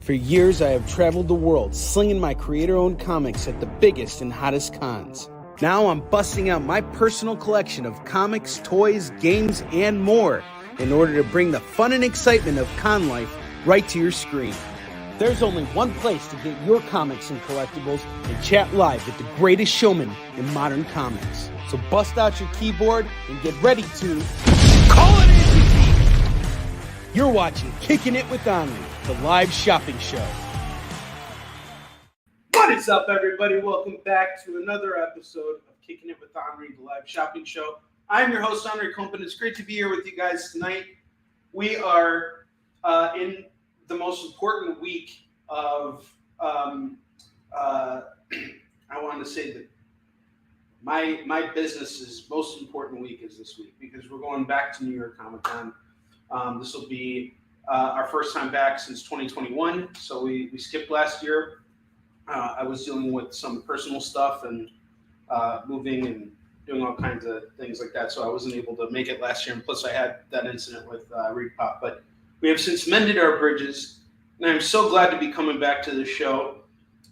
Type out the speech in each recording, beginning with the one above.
For years, I have traveled the world slinging my creator-owned comics at the biggest and hottest cons. Now I'm busting out my personal collection of comics, toys, games, and more in order to bring the fun and excitement of con life right to your screen. There's only one place to get your comics and collectibles and chat live with the greatest showman in modern comics. So bust out your keyboard and get ready to call it in. You're watching Kickin' It with Onrie, the live shopping show. What is up, everybody? Welcome back to another episode of Kickin' It with Onrie, the live shopping show. I'm your host, Onrie Compan. It's great to be here with you guys tonight. We are in the most important week of, I want to say that my business's most important week is this week because we're going back to New York Comic Con. This will be our first time back since 2021. So we skipped last year. I was dealing with some personal stuff and moving and doing all kinds of things like that. So I wasn't able to make it last year. And plus I had that incident with Repop. But we have since mended our bridges. And I'm so glad to be coming back to the show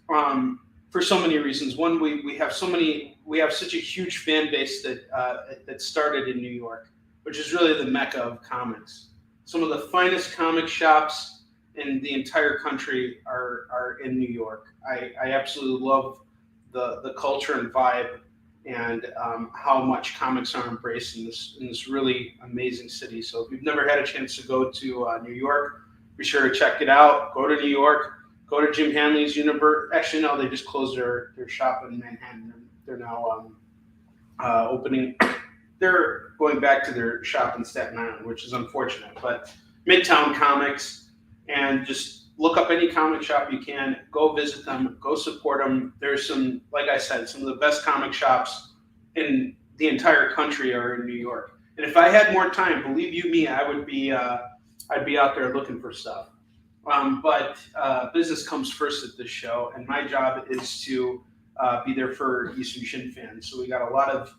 for so many reasons. One, we have such a huge fan base that started in New York, which is really the mecca of comics. Some of the finest comic shops in the entire country are in New York. I absolutely love the culture and vibe and how much comics are embraced in this really amazing city. So if you've never had a chance to go to New York, be sure to check it out. Go to New York. Go to Jim Hanley's Universe. Actually, no, they just closed their shop in Manhattan. They're now opening. They're going back to their shop in Staten Island, which is unfortunate. But Midtown Comics, and just look up any comic shop you can. Go visit them. Go support them. There's some, like I said, some of the best comic shops in the entire country are in New York. And if I had more time, believe you me, I would be. I'd be out there looking for stuff. But business comes first at this show, and my job is to be there for Eastern Shin fans. So we got a lot of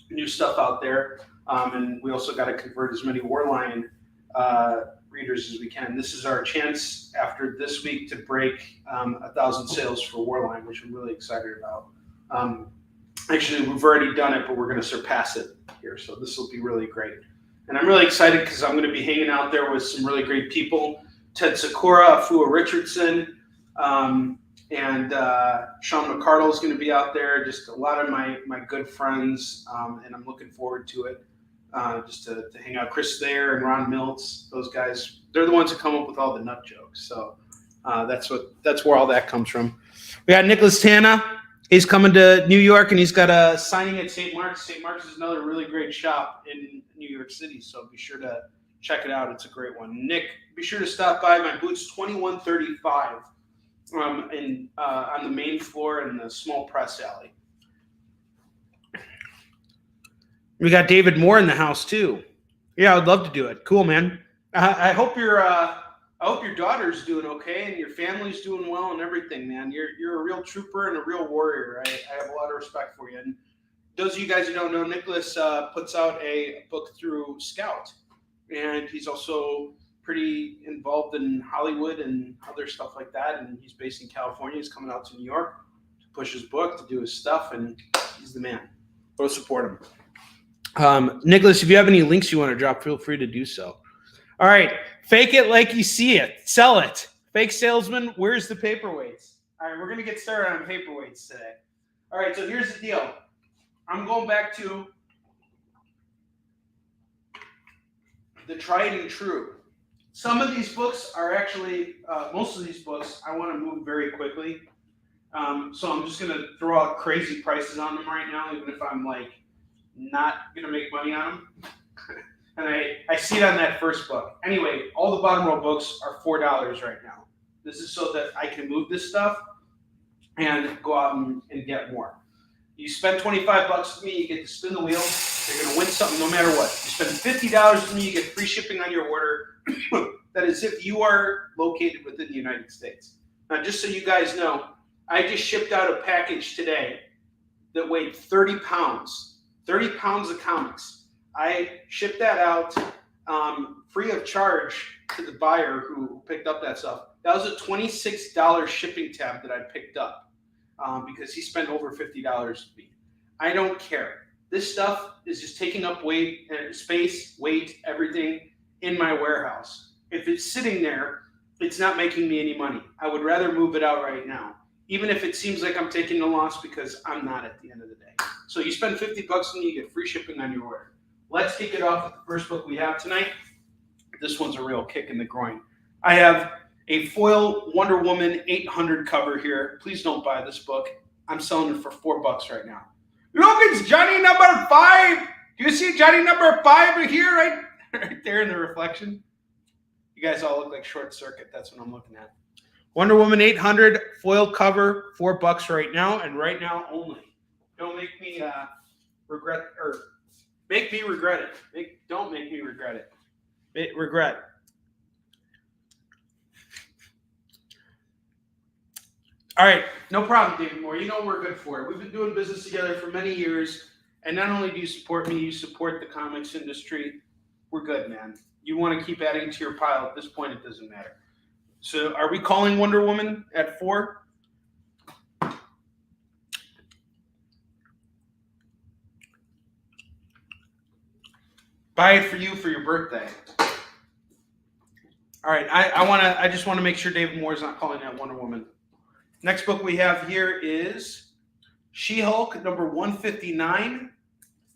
new stuff out there, and we also got to convert as many Warline readers as we can. This is our chance after this week to break 1,000 sales for Warline, which I'm really excited about. Actually, we've already done it, but we're going to surpass it here, so this will be really great. And I'm really excited because I'm going to be hanging out there with some really great people. Ted Sakura, Afua Richardson, and Sean McCardle is going to be out there. Just a lot of my good friends, and I'm looking forward to it. Just to hang out. Chris Thayer and Ron Miltz, those guys, they're the ones who come up with all the nut jokes. So that's where all that comes from. We got Nicholas Tana. He's coming to New York, and he's got a signing at St. Mark's. St. Mark's is another really great shop in New York City, so be sure to check it out. It's a great one. Nick, be sure to stop by my booth's 2135 on the main floor in the small press alley. We got David Moore in the house too. Yeah, I'd love to do it. Cool, man. I hope your daughter's doing okay and your family's doing well and everything, man. You're a real trooper and a real warrior. I have a lot of respect for you. And those of you guys who don't know, Nicholas puts out a book through Scout, and he's also pretty involved in Hollywood and other stuff like that. And he's based in California. He's coming out to New York to push his book, to do his stuff, and he's the man. Go support him. Nicholas, if you have any links you want to drop, feel free to do so. All right. Fake it like you see it. Sell it. Fake salesman, where's the paperweights? All right, we're going to get started on paperweights today. All right, so here's the deal. I'm going back to the tried and true. Some of these books are actually, most of these books, I want to move very quickly. So I'm just going to throw out crazy prices on them right now, even if I'm like not going to make money on them. And I see it on that first book. Anyway, all the bottom row books are $4 right now. This is so that I can move this stuff and go out and get more. You spend $25 with me, you get to spin the wheel. You're going to win something no matter what. You spend $50 with me, you get free shipping on your order. That is if you are located within the United States. Now, just so you guys know, I just shipped out a package today that weighed 30 pounds. 30 pounds of comics. I shipped that out free of charge to the buyer who picked up that stuff. That was a $26 shipping tab that I picked up because he spent over $50 with me. I don't care. This stuff is just taking up space, weight, everything in my warehouse. If it's sitting there, it's not making me any money. I would rather move it out right now, even if it seems like I'm taking a loss, because I'm not at the end of the day. So you spend $50 and you get free shipping on your order. Let's kick it off with the first book we have tonight. This one's a real kick in the groin. I have a foil Wonder Woman 800 cover here. Please don't buy this book. I'm selling it for $4 right now. Look, it's Johnny number 5. Do you see Johnny number 5 here, right there in the reflection? You guys all look like Short Circuit. That's what I'm looking at. Wonder Woman 800 foil cover, $4 right now, and right now only. Don't make me regret, or make me regret it. Don't make me regret it. Regret. All right, no problem, David Moore. You know we're good for it. We've been doing business together for many years, and not only do you support me, you support the comics industry. We're good, man. You want to keep adding to your pile. At this point, it doesn't matter. So are we calling Wonder Woman at 4? Buy it for you for your birthday. All right, I just want to make sure David Moore is not calling that Wonder Woman. Next book we have here is She-Hulk number 159.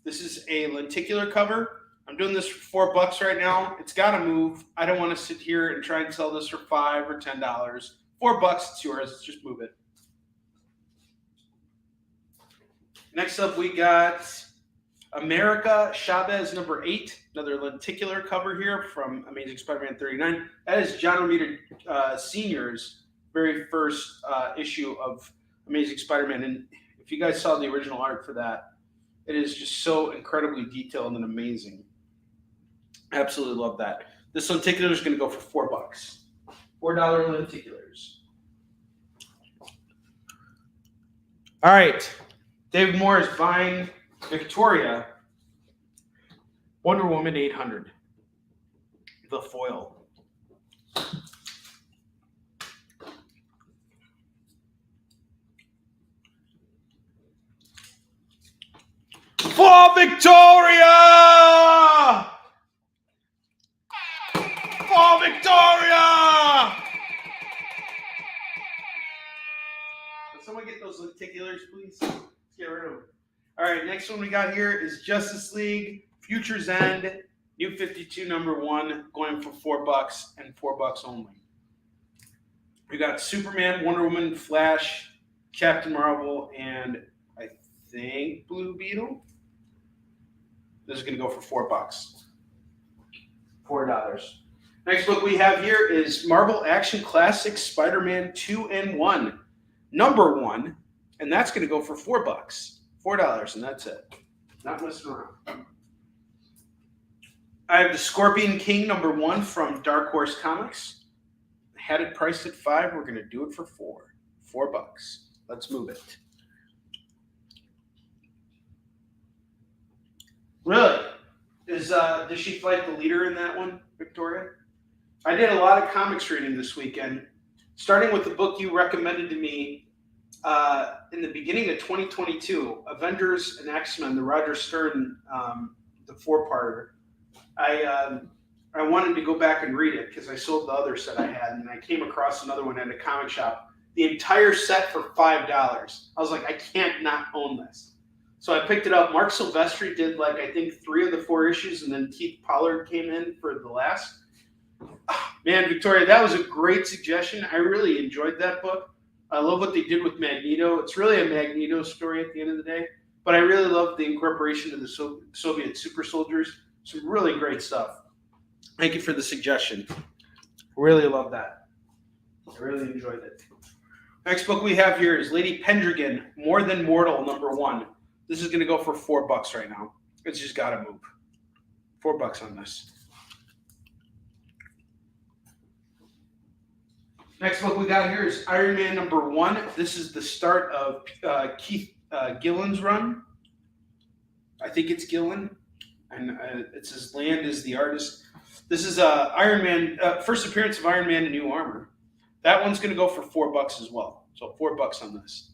This is a lenticular cover. I'm doing this for $4 right now. It's got to move. I don't want to sit here and try and sell this for $5 or $10. $4, it's yours. Let's just move it. Next up, we got America Chavez number 8, another lenticular cover here from Amazing Spider-Man 39. That is John Romita Sr.'s very first issue of Amazing Spider-Man. And if you guys saw the original art for that, it is just so incredibly detailed and amazing. Absolutely love that. This lenticular is going to go for $4. $4 lenticulars. All right. David Moore is buying Victoria Wonder Woman 800. The foil. For Victoria! For Victoria! Can someone get those lenticulars, please? Let's get rid of them. All right, next one we got here is Justice League Future's End, New 52 number 1, going for $4 and $4 only. We got Superman, Wonder Woman, Flash, Captain Marvel, and I think Blue Beetle. This is going to go for $4. $4. Next book we have here is Marvel Action Classics Spider-Man 2-in-1, number 1, and that's going to go for $4. $4, and that's it. Not messing around. I have the Scorpion King number 1 from Dark Horse Comics. Had it priced at $5. We're going to do it for $4. $4. Let's move it. Really? Does she fight the leader in that one, Victoria? I did a lot of comics reading this weekend, starting with the book you recommended to me in the beginning of 2022, Avengers and X-Men, the Roger Stern, the 4-parter. I wanted to go back and read it because I sold the other set I had, and I came across another one at a comic shop. The entire set for $5. I was like, I can't not own this. So I picked it up. Mark Silvestri did I think 3 of the 4 issues, and then Keith Pollard came in for the last. Oh, man, Victoria, that was a great suggestion. I really enjoyed that book. I love what they did with Magneto. It's really a Magneto story at the end of the day, but I really love the incorporation of the Soviet super soldiers. Some really great stuff. Thank you for the suggestion. Really love that. I really enjoyed it. Next book we have here is Lady Pendragon, More Than Mortal, number 1. This is going to go for $4 right now. It's just got to move. $4 on this. Next book we got here is Iron Man number 1. This is the start of Keith Gillen's run. I think it's Gillen. And it says Land is the artist. This is Iron Man, first appearance of Iron Man in new armor. That one's going to go for $4 as well. So $4 on this.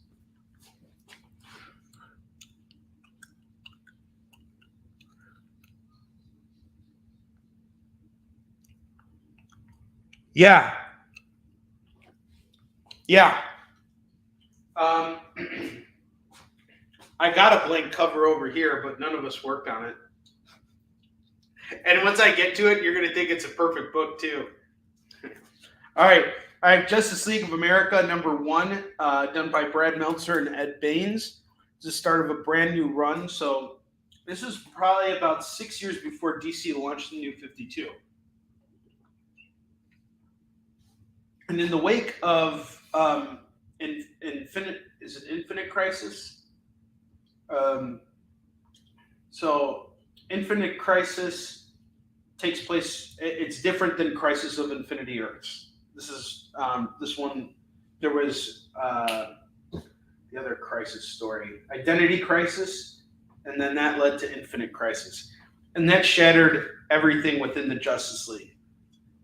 Yeah. Yeah. I got a blank cover over here, but none of us worked on it. And once I get to it, you're going to think it's a perfect book too. All right. I have Justice League of America #1, done by Brad Meltzer and Ed Baines. It's the start of a brand new run. So this is probably about 6 years before DC launched the New 52. And in the wake of Infinite Crisis? So Infinite Crisis takes place. It's different than Crisis of Infinity Earths. This is this one. There was the other Crisis story, Identity Crisis, and then that led to Infinite Crisis, and that shattered everything within the Justice League.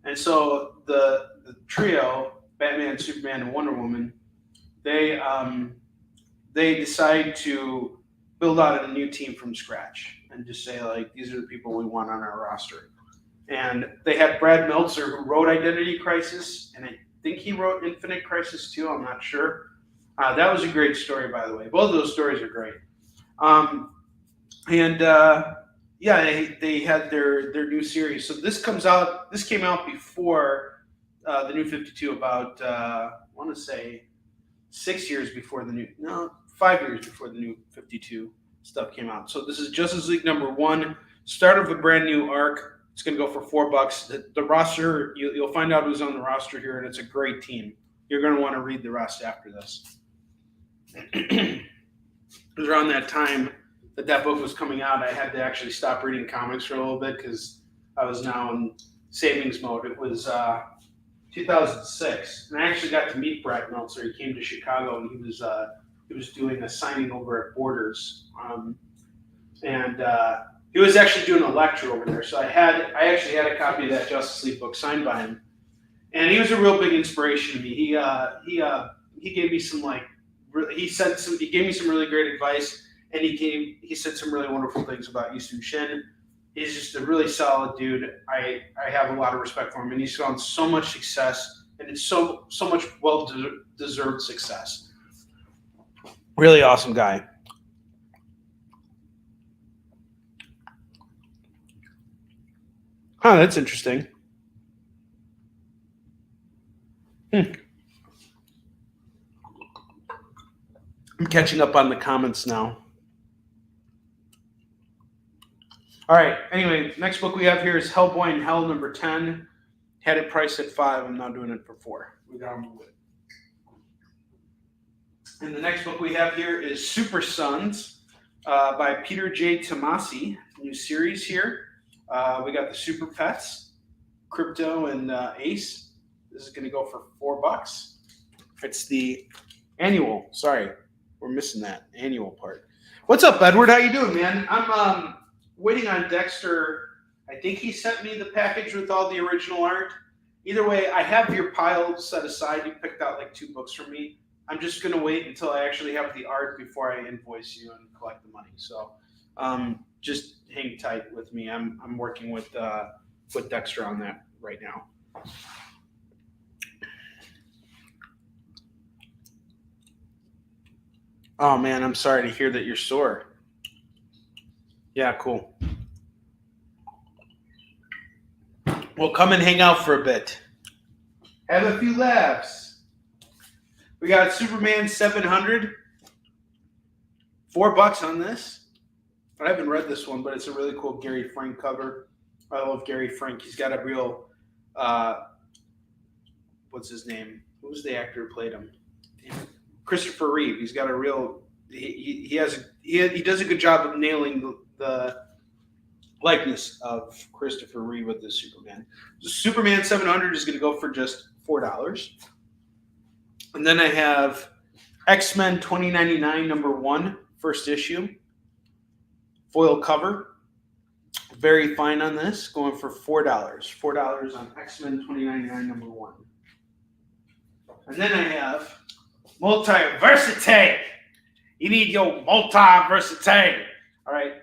And so the trio, Batman, Superman, and Wonder Woman, they decide to build out a new team from scratch and just say, like, these are the people we want on our roster. And they had Brad Meltzer, who wrote Identity Crisis, and I think he wrote Infinite Crisis too. I'm not sure. That was a great story, by the way. Both of those stories are great. Yeah, they had their new series. So this came out before the New 52, about I want to say 5 years before the New 52 stuff came out. So this is Justice League #1, start of a brand new arc. It's going to go for $4. The roster, you'll find out who's on the roster here, and it's a great team. You're going to want to read the rest after this. It was around that time that book was coming out. I had to actually stop reading comics for a little bit because I was now in savings mode. It was 2006, and I actually got to meet Brad Meltzer. He came to Chicago, and he was doing a signing over at Borders, and he was actually doing a lecture over there. So I actually had a copy of that Justice League book signed by him, and he was a real big inspiration to me. He gave me some he gave me some really great advice, and he said some really wonderful things about Yusuf Shin. He's just a really solid dude. I have a lot of respect for him, and he's found so much success, and it's so much well-deserved success. Really awesome guy. Huh, that's interesting. I'm catching up on the comments now. All right. Anyway, next book we have here is Hellboy in Hell #10. Had it priced at $5. I'm now doing it for $4. We got to move it. And the next book we have here is Super Sons by Peter J. Tomasi. New series here. We got the Super Pets, Crypto, and Ace. This is going to go for $4. It's the annual. Sorry, we're missing that annual part. What's up, Edward? How you doing, man? I'm waiting on Dexter. I think he sent me the package with all the original art. Either way, I have your pile set aside. You picked out like 2 books from me. I'm just going to wait until I actually have the art before I invoice you and collect the money. So just hang tight with me. I'm working with Dexter on that right now. Oh man, I'm sorry to hear that you're sore. Yeah, cool. Well, come and hang out for a bit. Have a few laughs. We got Superman 700. $4 on this. I haven't read this one, but it's a really cool Gary Frank cover. I love Gary Frank. He's got a real, what's his name? Who was the actor who played him? Christopher Reeve. He's got a real, he does a good job of nailing the likeness of Christopher Reeve with the Superman. The Superman 700 is going to go for just $4. And then I have X-Men 2099 #1, first issue. Foil cover. Very fine on this, going for $4. $4 on X-Men 2099 #1. And then I have Multiversity. You need your Multiversity. All right.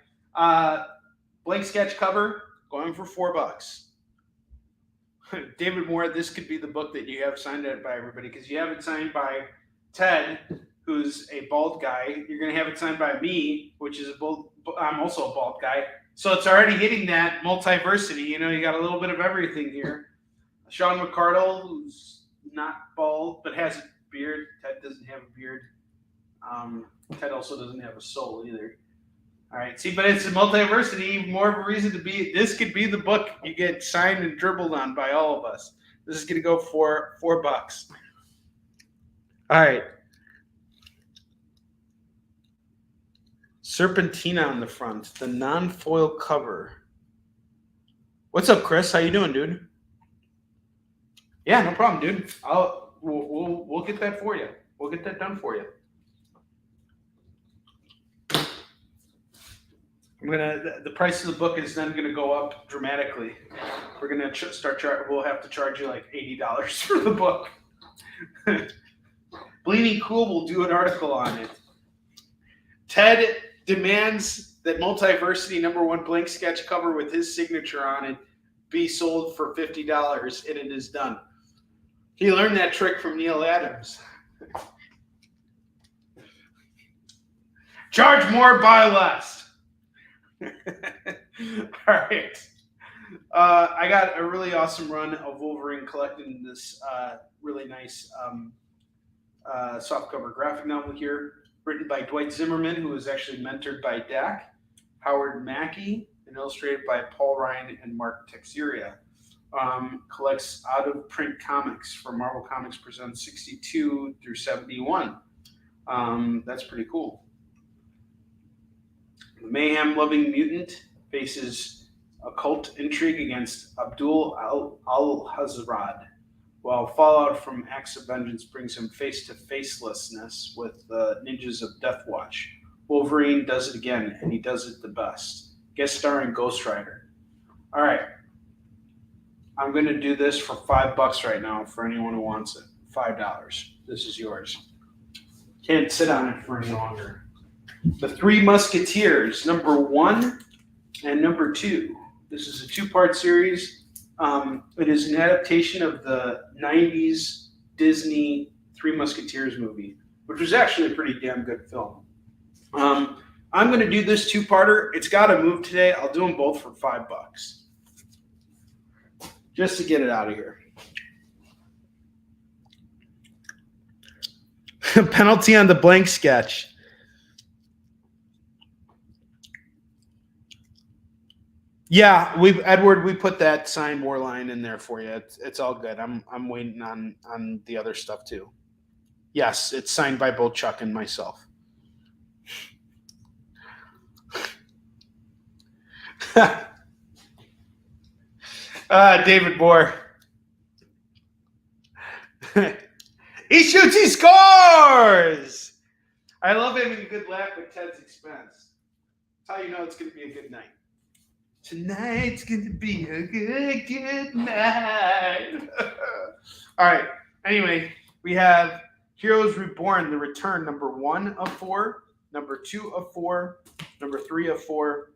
Blank sketch cover, going for $4. David Moore, this could be the book that you have signed by everybody, because you have it signed by Ted, who's a bald guy. You're going to have it signed by me, which is I'm also a bald guy. So it's already hitting that multiversity. You know, you got a little bit of everything here. Sean McCardle, who's not bald but has a beard. Ted doesn't have a beard. Ted also doesn't have a soul either. All right, see, but it's a multiversity. More of a reason to be. This could be the book you get signed and dribbled on by all of us. This is going to go for $4. All right. Serpentina on the front, the non-foil cover. What's up, Chris? How you doing, dude? Yeah, no problem, dude. We'll get that for you. We'll get that done for you. The price of the book is then gonna go up dramatically. We're gonna we'll have to charge you like $80 for the book. Bleeding Cool will do an article on it. Ted demands that Multiversity #1 blank sketch cover with his signature on it be sold for $50, and it is done. He learned that trick from Neil Adams. Charge more, buy less. All right. I got a really awesome run of Wolverine collecting this really nice softcover graphic novel here, written by Dwight Zimmerman, who was actually mentored by Dak, Howard Mackey, and illustrated by Paul Ryan and Mark Texeira. Collects out-of-print comics for Marvel Comics Presents 62 through 71. That's pretty cool. The mayhem-loving mutant faces occult intrigue against Abdul al-Hazrad, while fallout from acts of vengeance brings him face-to-facelessness with the ninjas of Death Watch. Wolverine does it again, and he does it the best. Guest starring Ghost Rider. All right. I'm going to do this for $5 right now for anyone who wants it. $5. This is yours. Can't sit on it for any longer. The Three Musketeers, #1 and #2. This is a 2-part series. It is an adaptation of the 90s Disney Three Musketeers movie, which was actually a pretty damn good film. I'm going to do this 2-parter. It's got to move today. I'll do them both for $5. Just to get it out of here. Penalty on the blank sketch. Yeah, Edward, we put that signed war line in there for you. It's all good. I'm waiting on the other stuff too. Yes, it's signed by both Chuck and myself. David Moore. He shoots, he scores! I love having a good laugh at Ted's expense. That's how you know it's going to be a good night. Tonight's going to be a good night. All right. Anyway, we have Heroes Reborn, The Return, #1 of 4, #2 of 4, #3 of 4,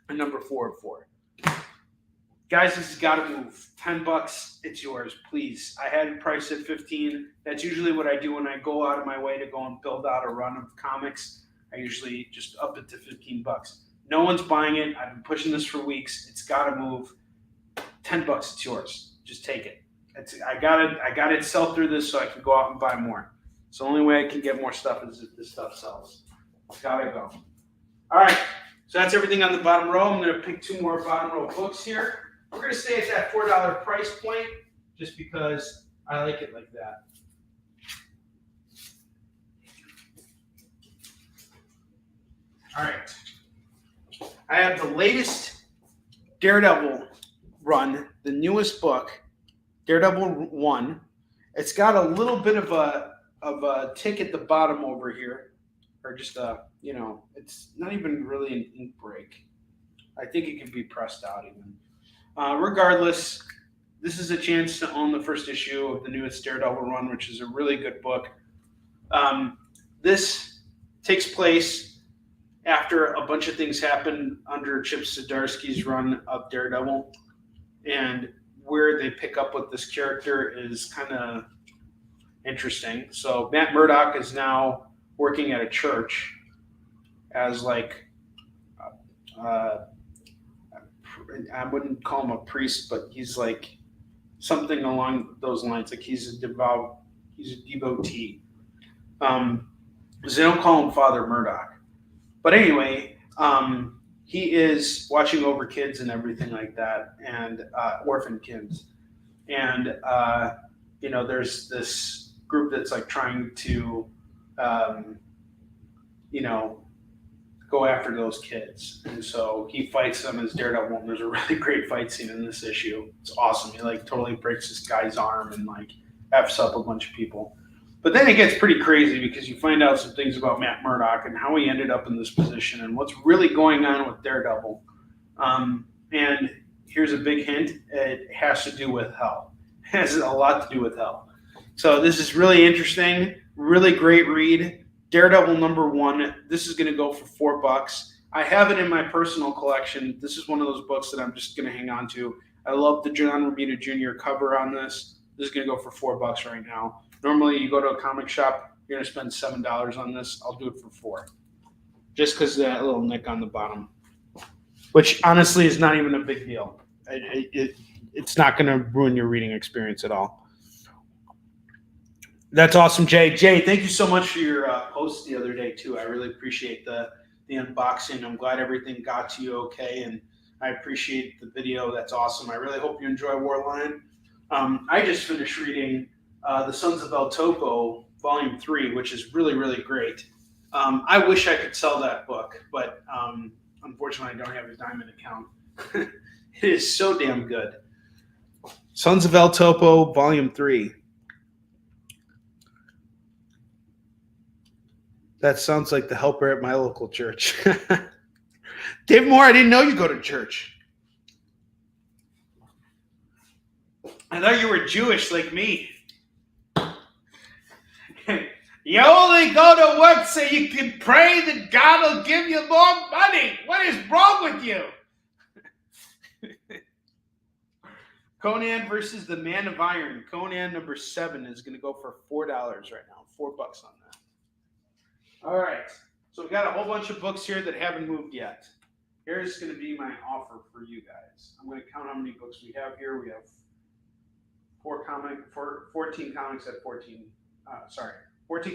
and #4 of 4. Guys, this has got to move. $10, it's yours, please. I had it priced at $15. That's usually what I do when I go out of my way to go and build out a run of comics. I usually just up it to $15. No one's buying it. I've been pushing this for weeks. It's got to move. $10, it's yours. Just take it. I got to sell through this so I can go out and buy more. So the only way I can get more stuff is if this stuff sells. It's got to go. All right. So that's everything on the bottom row. I'm going to pick 2 more bottom row books here. We're going to stay at that $4 price point just because I like it like that. All right. I have the latest Daredevil run, the newest book, Daredevil 1. It's got a little bit of a tick at the bottom over here, or just it's not even really an ink break. I think it can be pressed out even. Regardless, this is a chance to own the first issue of the newest Daredevil run, which is a really good book. This takes place after a bunch of things happen under Chip Zdarsky's run of Daredevil, and where they pick up with this character is kind of interesting. So Matt Murdock is now working at a church as like I wouldn't call him a priest, but he's like something along those lines. Like he's a devotee. Because they don't call him Father Murdoch. But anyway, he is watching over kids and everything like that, and orphan kids. And there's this group that's like trying to, go after those kids. And so he fights them as Daredevil, and there's a really great fight scene in this issue. It's awesome. He like totally breaks this guy's arm and like F's up a bunch of people. But then it gets pretty crazy because you find out some things about Matt Murdock and how he ended up in this position and what's really going on with Daredevil. And here's a big hint. It has to do with hell. It has a lot to do with hell. So this is really interesting. Really great read. Daredevil #1. This is going to go for $4. I have it in my personal collection. This is one of those books that I'm just going to hang on to. I love the John Romita Jr. cover on this. This is going to go for $4 right now. Normally, you go to a comic shop, you're going to spend $7 on this. I'll do it for $4. Just because of that little nick on the bottom. Which, honestly, is not even a big deal. It's not going to ruin your reading experience at all. That's awesome, Jay. Jay, thank you so much for your post the other day, too. I really appreciate the unboxing. I'm glad everything got to you okay, and I appreciate the video. That's awesome. I really hope you enjoy Warline. I just finished reading The Sons of El Topo, Volume 3, which is really, really great. I wish I could sell that book, but unfortunately, I don't have a Diamond account. It is so damn good. Sons of El Topo, Volume 3. That sounds like the helper at my local church. Dave Moore, I didn't know you go to church. I thought you were Jewish like me. You only go to work so you can pray that God will give you more money. What is wrong with you? Conan versus the Man of Iron. Conan #7 is going to go for $4 right now. $4 on that. All right. So we got a whole bunch of books here that haven't moved yet. Here's going to be my offer for you guys. I'm going to count how many books we have here. We have 14 comics at 14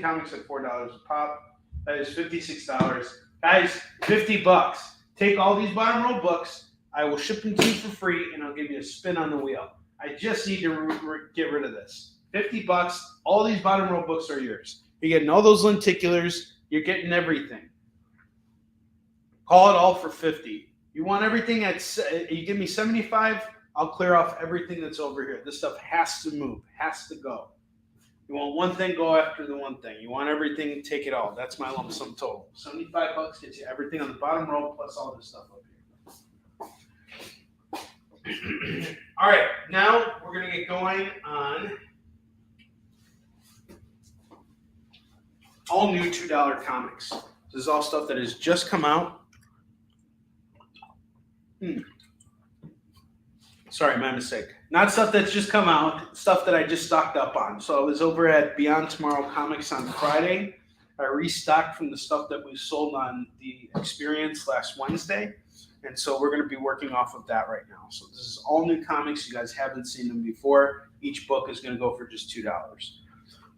comics at $4 a pop. That is $56. Guys, $50. Take all these bottom row books. I will ship them to you for free, and I'll give you a spin on the wheel. I just need to get rid of this. $50. All these bottom row books are yours. You're getting all those lenticulars. You're getting everything. Call it all for $50. You want everything you give me $75, I'll clear off everything that's over here. This stuff has to move, has to go. You want one thing, go after the one thing. You want everything, take it all. That's my lump sum total. $75 gets you everything on the bottom row plus all this stuff up here. All right, now we're going to get going on all new $2 comics. This is all stuff that has just come out. Sorry, my mistake. Not stuff that's just come out, stuff that I just stocked up on. So I was over at Beyond Tomorrow Comics on Friday. I restocked from the stuff that we sold on the Experience last Wednesday. And so we're going to be working off of that right now. So this is all new comics. You guys haven't seen them before. Each book is going to go for just $2.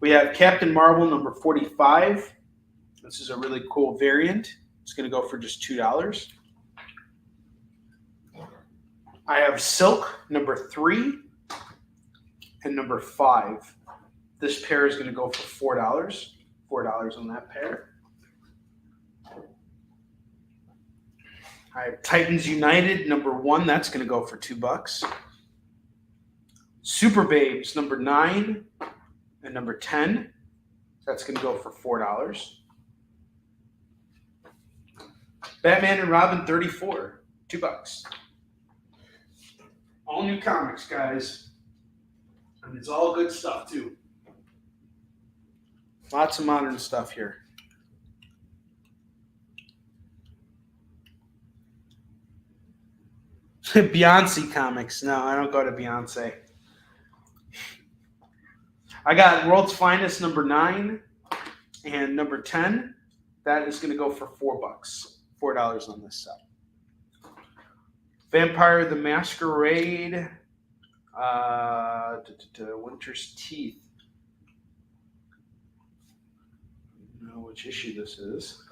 We have Captain Marvel #45. This is a really cool variant. It's going to go for just $2. I have Silk #3 and #5. This pair is going to go for $4. $4 on that pair. I have Titans United #1. That's going to go for $2. Super Babes #9 and #10. That's going to go for $4. Batman and Robin 34. $2. All new comics, guys. And it's all good stuff, too. Lots of modern stuff here. Beyonce comics. No, I don't go to Beyonce. I got World's Finest number 9 and number 10. That is going to go for $4. $4 on this set. Vampire the Masquerade. Winter's Teeth. I don't know which issue this is.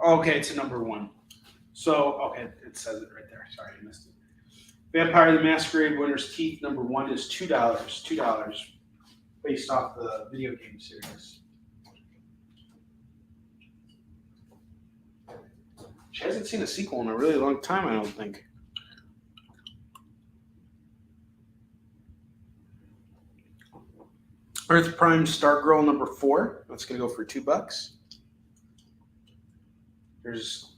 Okay, it's a number 1. So, okay, it says it right there. Sorry, I missed it. Vampire the Masquerade Winter's Teeth number 1 is $2. $2 based off the video game series. She hasn't seen a sequel in a really long time, I don't think. Earth Prime Stargirl number 4. That's going to go for $2. There's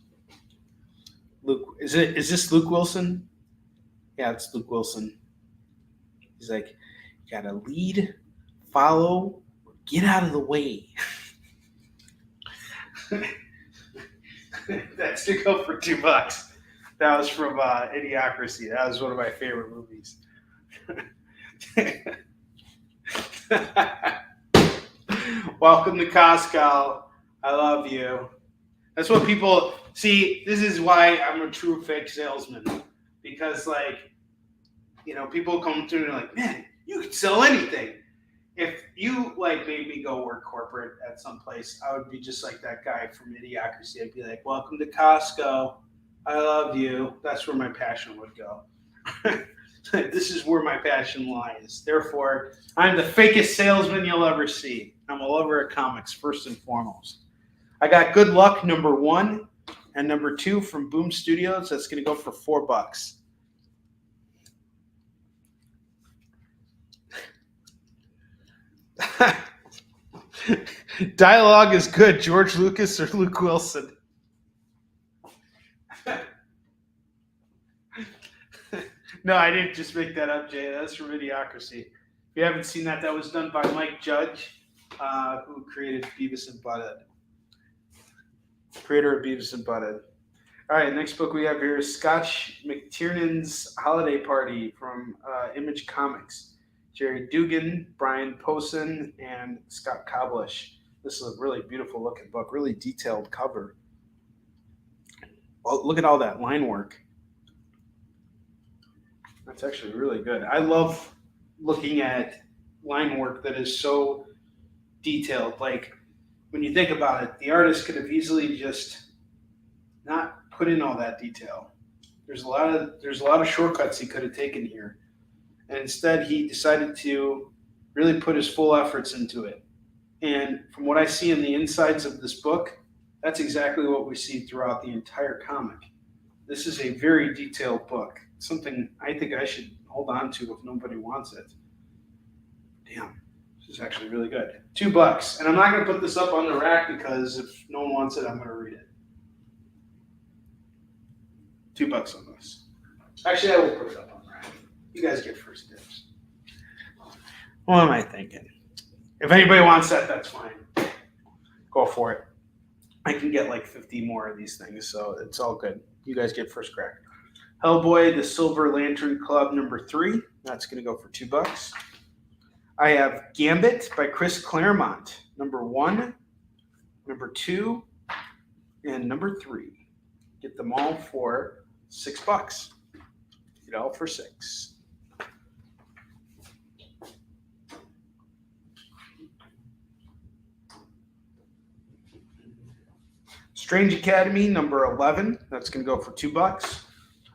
Luke. Is this Luke Wilson? Yeah, it's Luke Wilson. He's like, you gotta lead, follow, or get out of the way. That's to go for $2. That was from Idiocracy. That was one of my favorite movies. Welcome to Costco. I love you. That's what people see. This is why I'm a true fake salesman, because people come to me and are like, man, you could sell anything. If you made me go work corporate at some place, I would be just like that guy from Idiocracy. I'd be like, welcome to Costco. I love you. That's where my passion would go. This is where my passion lies. Therefore, I'm the fakest salesman you'll ever see. I'm a lover of comics, first and foremost. I got Good Luck number 1 and number 2 from Boom Studios. That's going to go for $4. Dialogue is good. George Lucas or Luke Wilson? No, I didn't just make that up, Jay. That's from Idiocracy. If you haven't seen that, that was done by Mike Judge, who created Beavis and Butthead. Creator of Beavis and Butthead. All right, next book we have here is Scotch McTiernan's Holiday Party from Image Comics. Jerry Dugan, Brian Posen, and Scott Koblish. This is a really beautiful looking book, really detailed cover. Well, look at all that line work. That's actually really good. I love looking at line work that is so detailed. Like, when you think about it, the artist could have easily just not put in all that detail. There's a lot of shortcuts he could have taken here. And instead, he decided to really put his full efforts into it. And from what I see in the insides of this book, that's exactly what we see throughout the entire comic. This is a very detailed book. Something I think I should hold on to if nobody wants it. Damn, this is actually really good. $2. And I'm not going to put this up on the rack because if no one wants it, I'm going to read it. $2 on this. Actually, I will put it up on the rack. You guys get first dibs. What am I thinking? If anybody wants that, that's fine. Go for it. I can get like 50 more of these things, so it's all good. You guys get first crack. Hellboy, the Silver Lantern Club number 3. That's going to go for $2. I have Gambit by Chris Claremont, number 1, number 2, and number 3. Get them all for $6. Get it all for $6. Strange Academy, number 11. That's going to go for $2.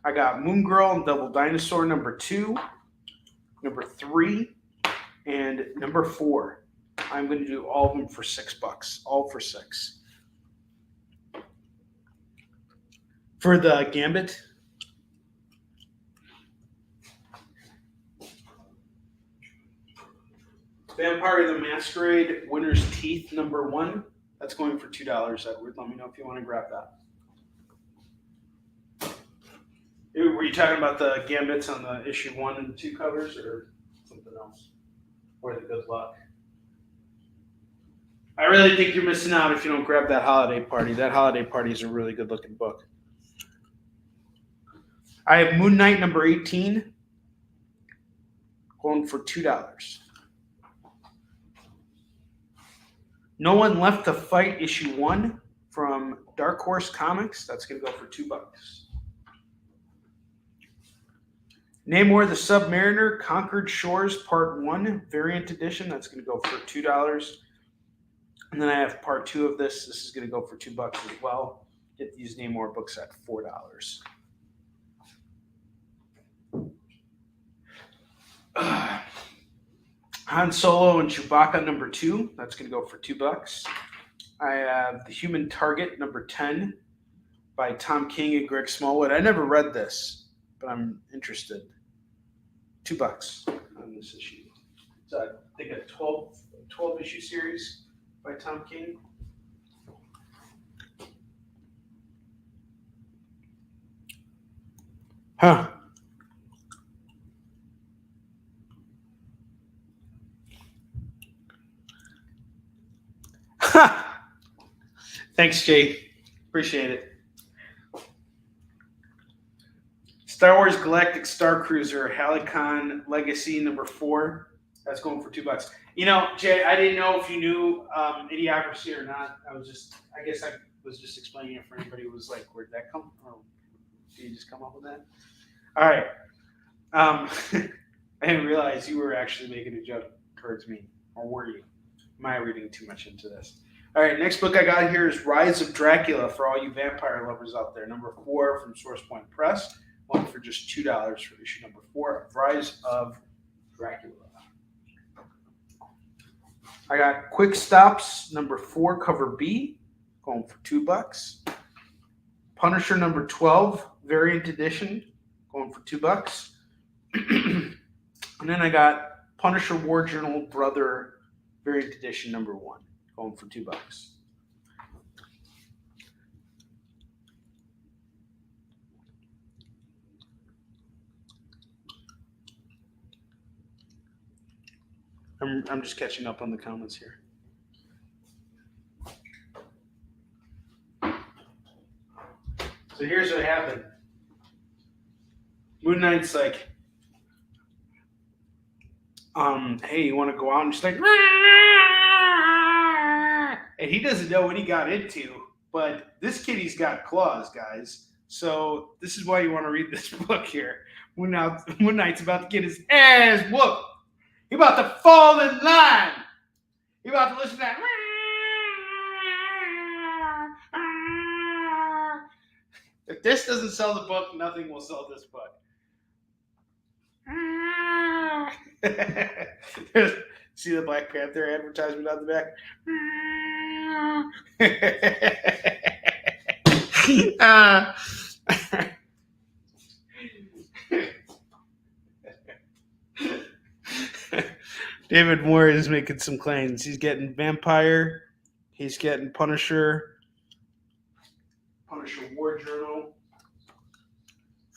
I got Moon Girl and Double Dinosaur, number 2, number 3, and number 4. I'm going to do all of them for $6. All for $6. For the Gambit, Vampire the Masquerade Winter's Teeth #1. That's going for $2, Edward. Let me know if you want to grab that. Were you talking about the gambits on the issue 1 and 2 covers or something else? Or the good luck? I really think you're missing out if you don't grab that Holiday Party. That Holiday Party is a really good looking book. I have Moon Knight #18 going for $2. No One Left to Fight issue 1 from Dark Horse Comics. That's going to go for $2. Namor the Submariner Conquered Shores Part 1 variant edition. That's going to go for $2. And then I have Part 2 of this. This is going to go for $2 as well. Get these Namor books at $4. Han Solo and Chewbacca #2. That's going to go for $2. I have The Human Target #10 by Tom King and Greg Smallwood. I never read this, but I'm interested. $2 on this issue. It's I think a 12 issue series by Tom King. Huh. Thanks, Jay. Appreciate it. Star Wars Galactic Star Cruiser Halicon Legacy #4. That's going for $2. You know, Jay, I didn't know if you knew Idiocracy or not. I guess I was just explaining it for anybody who was like, where'd that come from? Or did you just come up with that? All right. I didn't realize you were actually making a joke towards me. Or were you? Am I reading too much into this? All right, next book I got here is Rise of Dracula for all you vampire lovers out there. #4 from Source Point Press. One for just $2 for issue #4 of Rise of Dracula. I got Quick Stops #4 cover B, going for $2. Punisher #12 variant edition, going for $2. And then I got Punisher War Journal Brother variant edition #1, going for $2. I'm just catching up on the comments here. So here's what happened. Moon Knight's like, hey, you want to go out? And she's like, and he doesn't know what he got into, but this kitty's got claws, guys. So this is why you want to read this book here. Moon Knight's about to get his ass whooped. He about to fall in line. He about to listen to that. If this doesn't sell the book, nothing will sell this book. See the Black Panther advertisement on the back? David Moore is making some claims. He's getting Vampire. He's getting Punisher. Punisher War Journal.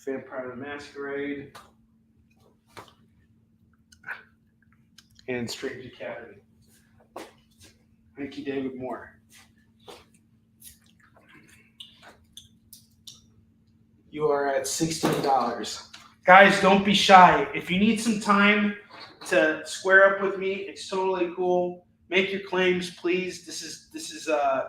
Vampire the Masquerade. And Strange Academy. Thank you, David Moore. You are at $16. Guys, don't be shy. If you need some time to square up with me, it's totally cool. Make your claims, please. This is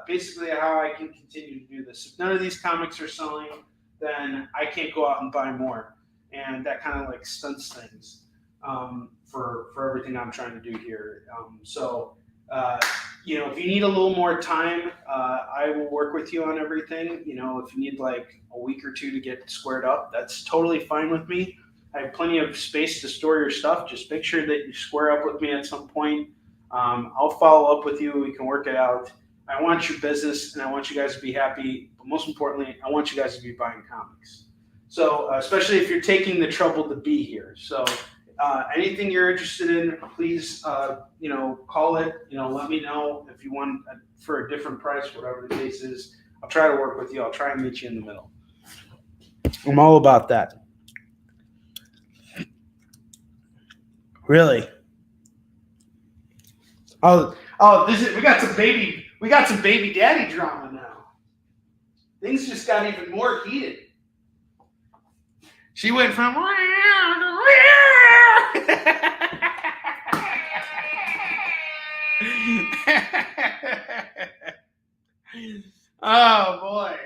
basically how I can continue to do this. If none of these comics are selling, then I can't go out and buy more, and that kind of like stunts things for everything I'm trying to do here. If you need a little more time, I will work with you on everything. You know, if you need like a week or two to get squared up, that's totally fine with me. I have plenty of space to store your stuff. Just make sure that you square up with me at some point. I'll follow up with you. We can work it out. I want your business, and I want you guys to be happy. But most importantly, I want you guys to be buying comics. So especially if you're taking the trouble to be here. So anything you're interested in, please, call it. Let me know if you want for a different price, whatever the case is. I'll try to work with you. I'll try and meet you in the middle. I'm all about that. Really? Oh, we got some baby daddy drama now. Things just got even more heated. She went from oh boy.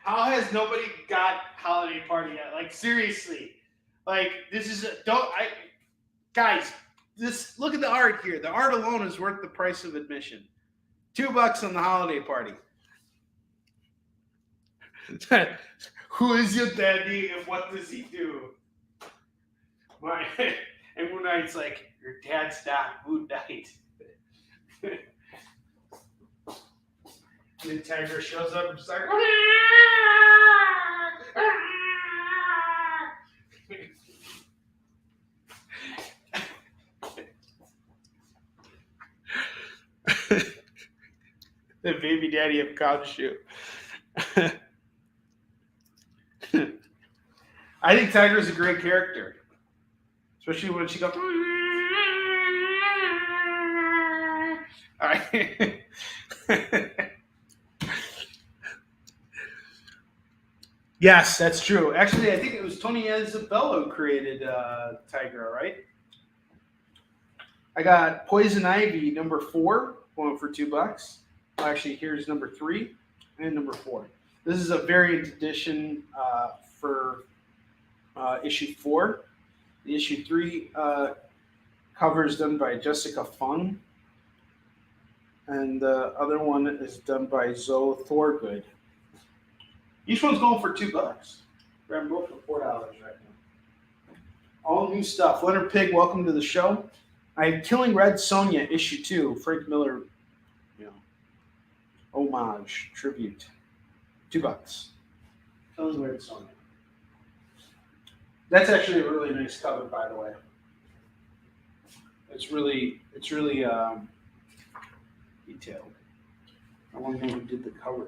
How has nobody got holiday party yet? Like seriously. Like this is guys, look at the art here. The art alone is worth the price of admission. $2 on the holiday party. Who is your daddy and what does he do? And Moon Knight's like, your dad's not Moon Knight. And then Tiger shows up and just like, the baby daddy of Kanshu. I think Tiger's a great character, especially when she goes. All right. Yes, that's true. Actually, I think it was Tony Isabella who created Tiger, right? I got Poison Ivy number 4 going for $2. Actually, here's number 3 and number 4. This is a variant edition for issue 4. The issue 3 cover is done by Jessica Fung, and the other one is done by Zoe Thorgood. Each one's going for $2. Grab them both for $4 right now. All new stuff. Leonard Pig, welcome to the show. I have Killing Red Sonja issue 2. Frank Miller, homage tribute. $2. Killing Red Sonja. That's actually a really nice cover, by the way. It's really detailed. I want to know who did the cover.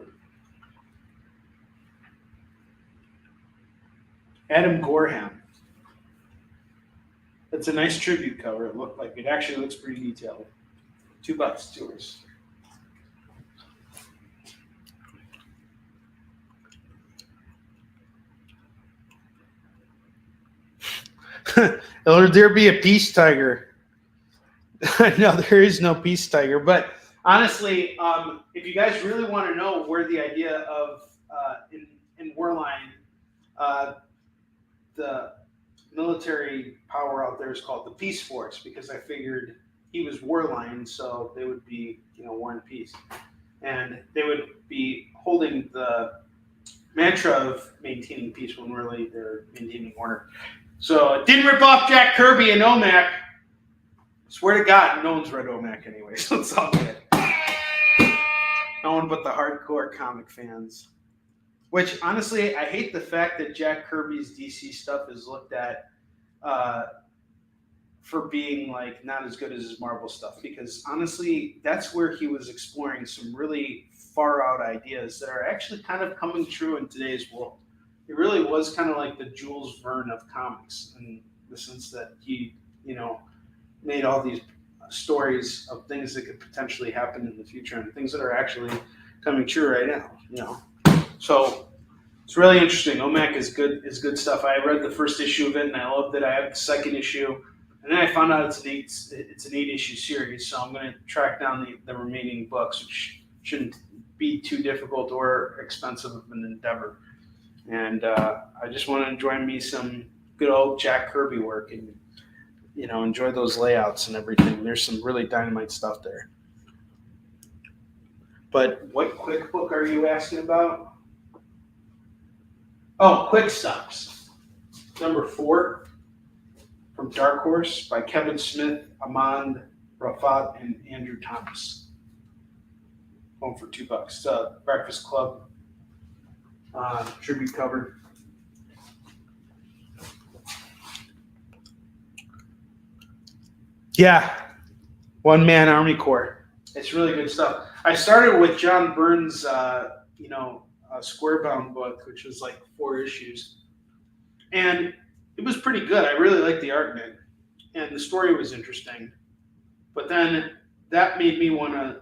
Adam Gorham. It's a nice tribute cover. It actually looks pretty detailed. $2 tours. Will there be a peace tiger? No, there is no peace tiger. But honestly, if you guys really want to know where the idea of in Warline, the military power out there is called the Peace Force, because I figured he was Warline, so they would be, war and peace, and they would be holding the mantra of maintaining peace when really they're maintaining order. So it didn't rip off Jack Kirby and OMAC. Swear to God, no one's read OMAC anyway, so it's all good. No one but the hardcore comic fans. Which, honestly, I hate the fact that Jack Kirby's DC stuff is looked at for being, not as good as his Marvel stuff. Because, honestly, that's where he was exploring some really far-out ideas that are actually kind of coming true in today's world. It really was kind of like the Jules Verne of comics, in the sense that he, made all these stories of things that could potentially happen in the future and things that are actually coming true right now, So it's really interesting. OMAC is good stuff. I read the first issue of it and I loved it. I have the second issue, and then I found out it's an 8-issue series. So I'm going to track down the remaining books, which shouldn't be too difficult or expensive of an endeavor. And I just want to enjoy me some good old Jack Kirby work and enjoy those layouts and everything. There's some really dynamite stuff there. But what quick book are you asking about? Oh, Quick Stops. Number 4 from Dark Horse by Kevin Smith, Amand Rafat, and Andrew Thomas. Going for $2. Breakfast Club tribute cover. Yeah, One Man Army Corps. It's really good stuff. I started with John Byrne's, Square Bound book, which was like 4 issues, and it was pretty good. I really liked the art in it, and the story was interesting. But then that made me want to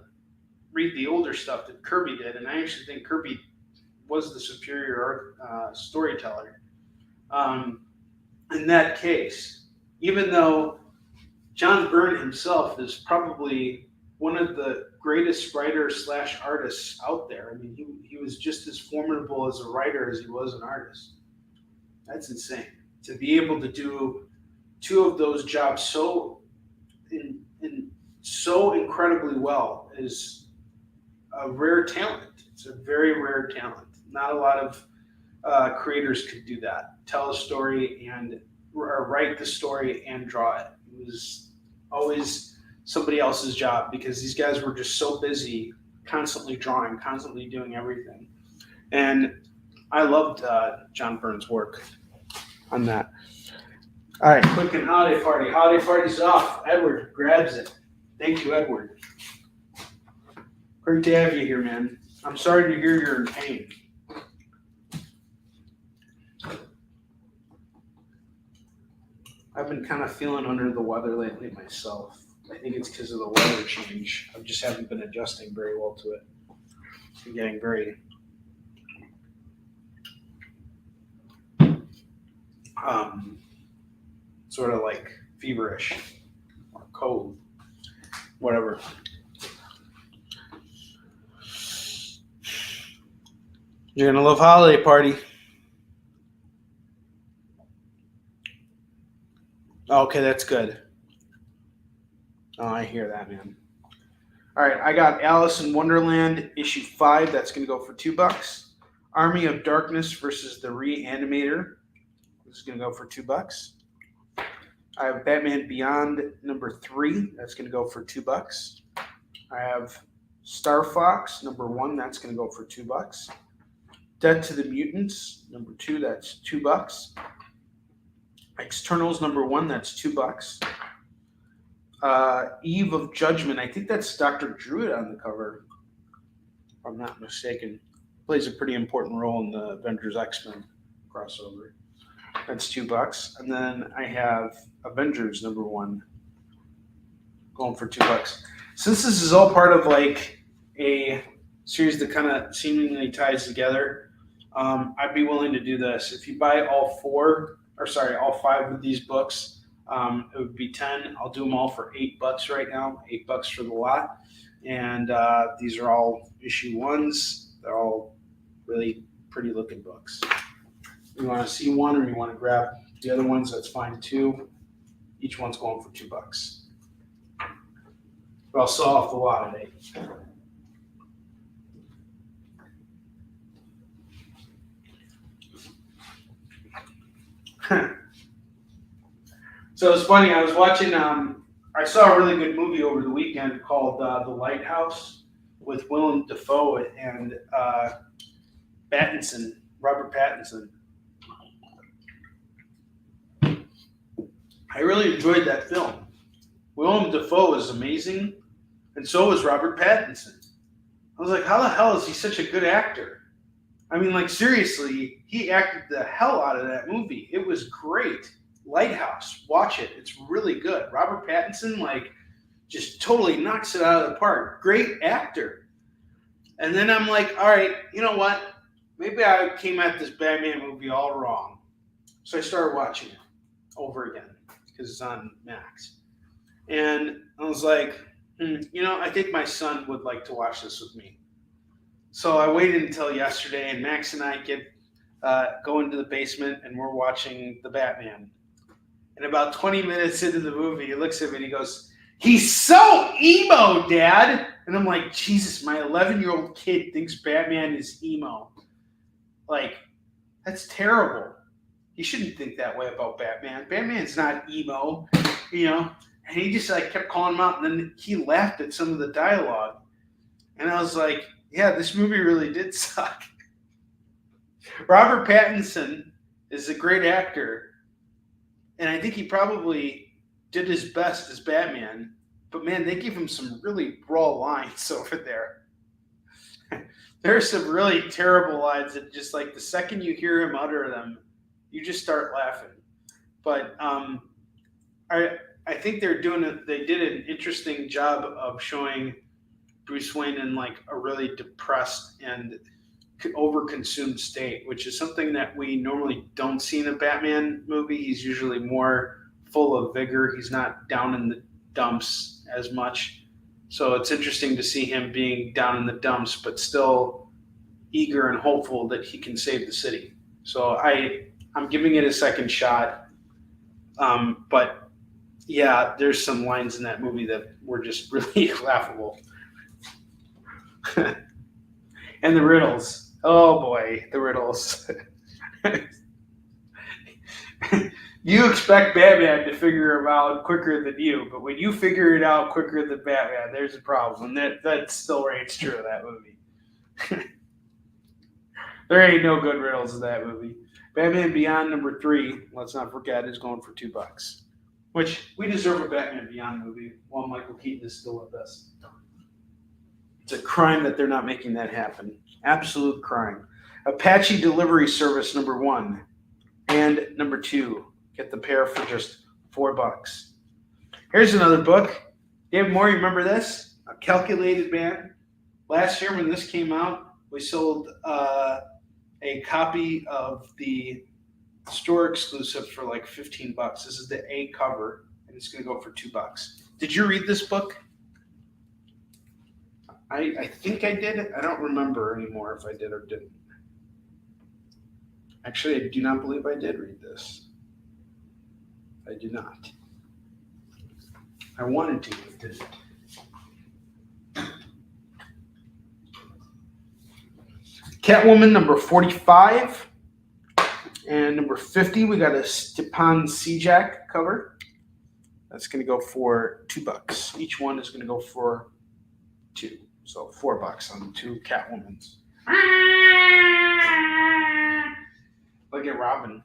read the older stuff that Kirby did, and I actually think Kirby was the superior storyteller in that case, even though John Byrne himself is probably one of the greatest writers / artists out there. I mean, he was just as formidable as a writer as he was an artist. That's insane. To be able to do 2 of those jobs so incredibly well is a rare talent. It's a very rare talent. Not a lot of creators could do that. Tell a story or write the story and draw it. It was always somebody else's job because these guys were just so busy, constantly drawing, constantly doing everything. And I loved John Byrne's work on that. All right, quick and holiday party. Holiday party's off. Edward grabs it. Thank you, Edward. Great to have you here, man. I'm sorry to hear you're in pain. I've been kind of feeling under the weather lately myself. I think it's because of the weather change. I just haven't been adjusting very well to it. I'm getting very sort of like feverish or cold, whatever. You're going to love holiday party. Okay, that's good. Oh, I hear that, man. All right, I got Alice in Wonderland issue 5. That's going to go for $2. Army of Darkness versus the Reanimator. This is going to go for $2. I have Batman Beyond number 3. That's going to go for $2. I have Star Fox number 1. That's going to go for $2. Dead to the Mutants number 2. That's $2. Externals number 1. That's $2. Eve of Judgment. I think that's Dr. Druid on the cover, if I'm not mistaken. Plays a pretty important role in the Avengers X-Men crossover. That's $2. And then I have Avengers number 1 going for $2. Since this is all part of like a series that kind of seemingly ties together, I'd be willing to do this. If you buy all 5 of these books, it would be 10. I'll do them all for $8 right now. $8 for the lot. And these are all issue 1s. They're all really pretty looking books. You want to see one or you want to grab the other ones, that's fine too. Each one's going for $2. But I'll sell off the lot at 8. So it's funny, I was watching, I saw a really good movie over the weekend called The Lighthouse with Willem Dafoe and Robert Pattinson. I really enjoyed that film. Willem Dafoe is amazing, and so is Robert Pattinson. I was like, how the hell is he such a good actor? I mean, like, seriously, he acted the hell out of that movie. It was great. Lighthouse, watch it. It's really good. Robert Pattinson, like, just totally knocks it out of the park. Great actor. And then I'm like, all right, you know what? Maybe I came at this Batman movie all wrong. So I started watching it over again because it's on Max. And I was like, I think my son would like to watch this with me. So I waited until yesterday, and Max and I go into the basement, and we're watching the Batman. And about 20 minutes into the movie, he looks at me and he goes, "He's so emo, Dad." And I'm like, Jesus, my 11-year-old kid thinks Batman is emo. Like, that's terrible. He shouldn't think that way about Batman. Batman's not emo, And he just kept calling him out, and then he laughed at some of the dialogue. And I was like, yeah, this movie really did suck. Robert Pattinson is a great actor, and I think he probably did his best as Batman. But man, they give him some really raw lines over there. There are some really terrible lines that just like the second you hear him utter them, you just start laughing. But I I think they're doing it. They did an interesting job of showing Bruce Wayne in like a really depressed and overconsumed state, which is something that we normally don't see in a Batman movie. He's usually more full of vigor. He's not down in the dumps as much. So it's interesting to see him being down in the dumps, but still eager and hopeful that he can save the city. So I'm giving it a second shot. But yeah, there's some lines in that movie that were just really laughable. And the riddles. Oh boy, the riddles. You expect Batman to figure them out quicker than you, but when you figure it out quicker than Batman, there's a problem. That still reigns true of that movie. There ain't no good riddles in that movie. Batman Beyond number 3, let's not forget, is going for $2. Which we deserve a Batman Beyond movie while Michael Keaton is still with us. It's a crime that they're not making that happen. Absolute crime. Apache Delivery Service number 1 and number 2. Get the pair for just $4. Here's another book. David Moore, you remember this? A Calculated Man. Last year when this came out, we sold a copy of the store exclusive for like $15. This is the A cover, and it's going to go for $2. Did you read this book? I think I did. I don't remember anymore if I did or didn't. Actually, I do not believe I did read this. I do not. I wanted to, but didn't. Catwoman number 45 and number 50. We got a Stepan Sejack cover. That's going to go for $2. Each one is going to go for $2. So $4 on 2 Catwomans. Look at Robin.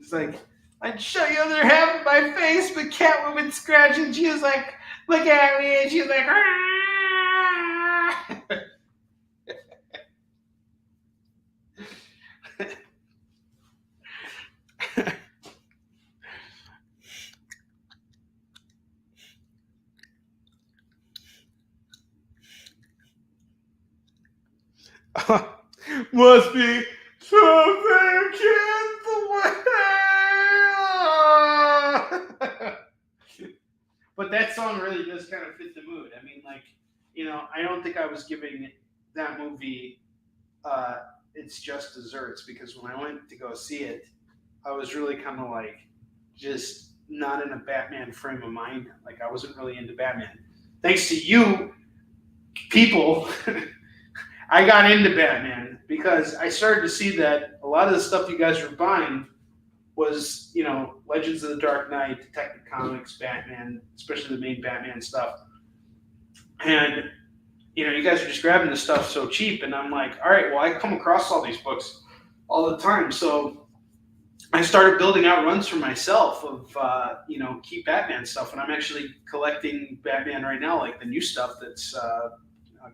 It's like, I'd show you the other half of my face, but Catwoman scratching. She was like, look at me. And she was like, must be something in the way. But that song really does kind of fit the mood. I mean, like, I don't think I was giving that movie its just desserts, because when I went to go see it, I was really kind of like just not in a Batman frame of mind. Like, I wasn't really into Batman. Thanks to you people, I got into Batman because I started to see that a lot of the stuff you guys were buying was, Legends of the Dark Knight, Detective Comics, Batman, especially the main Batman stuff. And, you guys are just grabbing this stuff so cheap. And I'm like, all right, well, I come across all these books all the time. So I started building out runs for myself of, keep Batman stuff. And I'm actually collecting Batman right now, like the new stuff that's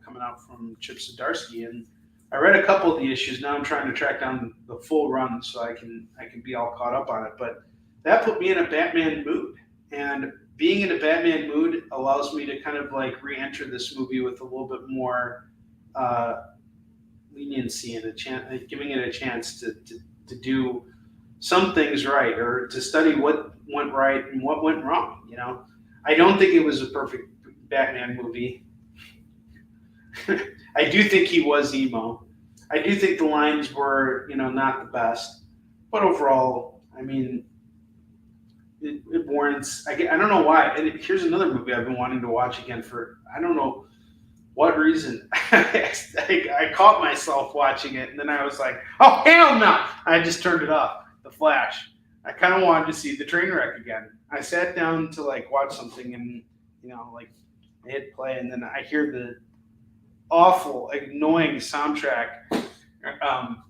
coming out from Chip Zdarsky. And I read a couple of the issues. Now I'm trying to track down the full run so I can be all caught up on it. But that put me in a Batman mood. And being in a Batman mood allows me to kind of like re-enter this movie with a little bit more leniency and giving it a chance to do some things right, or to study what went right and what went wrong. I don't think it was a perfect Batman movie. I do think he was emo. I do think the lines were, not the best. But overall, I mean, it warrants. I don't know why. And here's another movie I've been wanting to watch again for I don't know what reason. I caught myself watching it, and then I was like, oh, hell no! I just turned it off. The Flash. I kind of wanted to see the train wreck again. I sat down to like watch something, and I hit play, and then I hear the awful, annoying soundtrack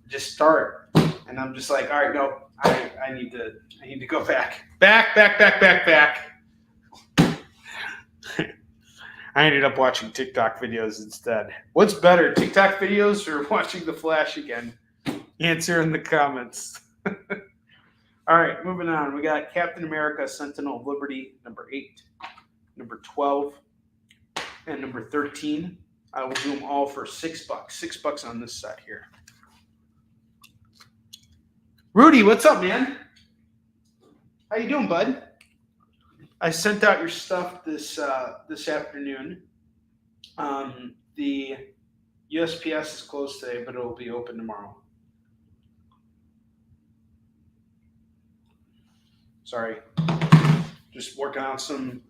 just start, and I'm just like, all right, no, I need to go back. I ended up watching TikTok videos instead. What's better, TikTok videos or watching The Flash again? Answer in the comments. All right, moving on. We got Captain America, Sentinel of Liberty, number 8, number 12, and number 13. I will do them all for $6. $6 on this set here. Rudy, what's up, man? How you doing, bud? I sent out your stuff this afternoon. The USPS is closed today, but it'll be open tomorrow. Sorry, just working out some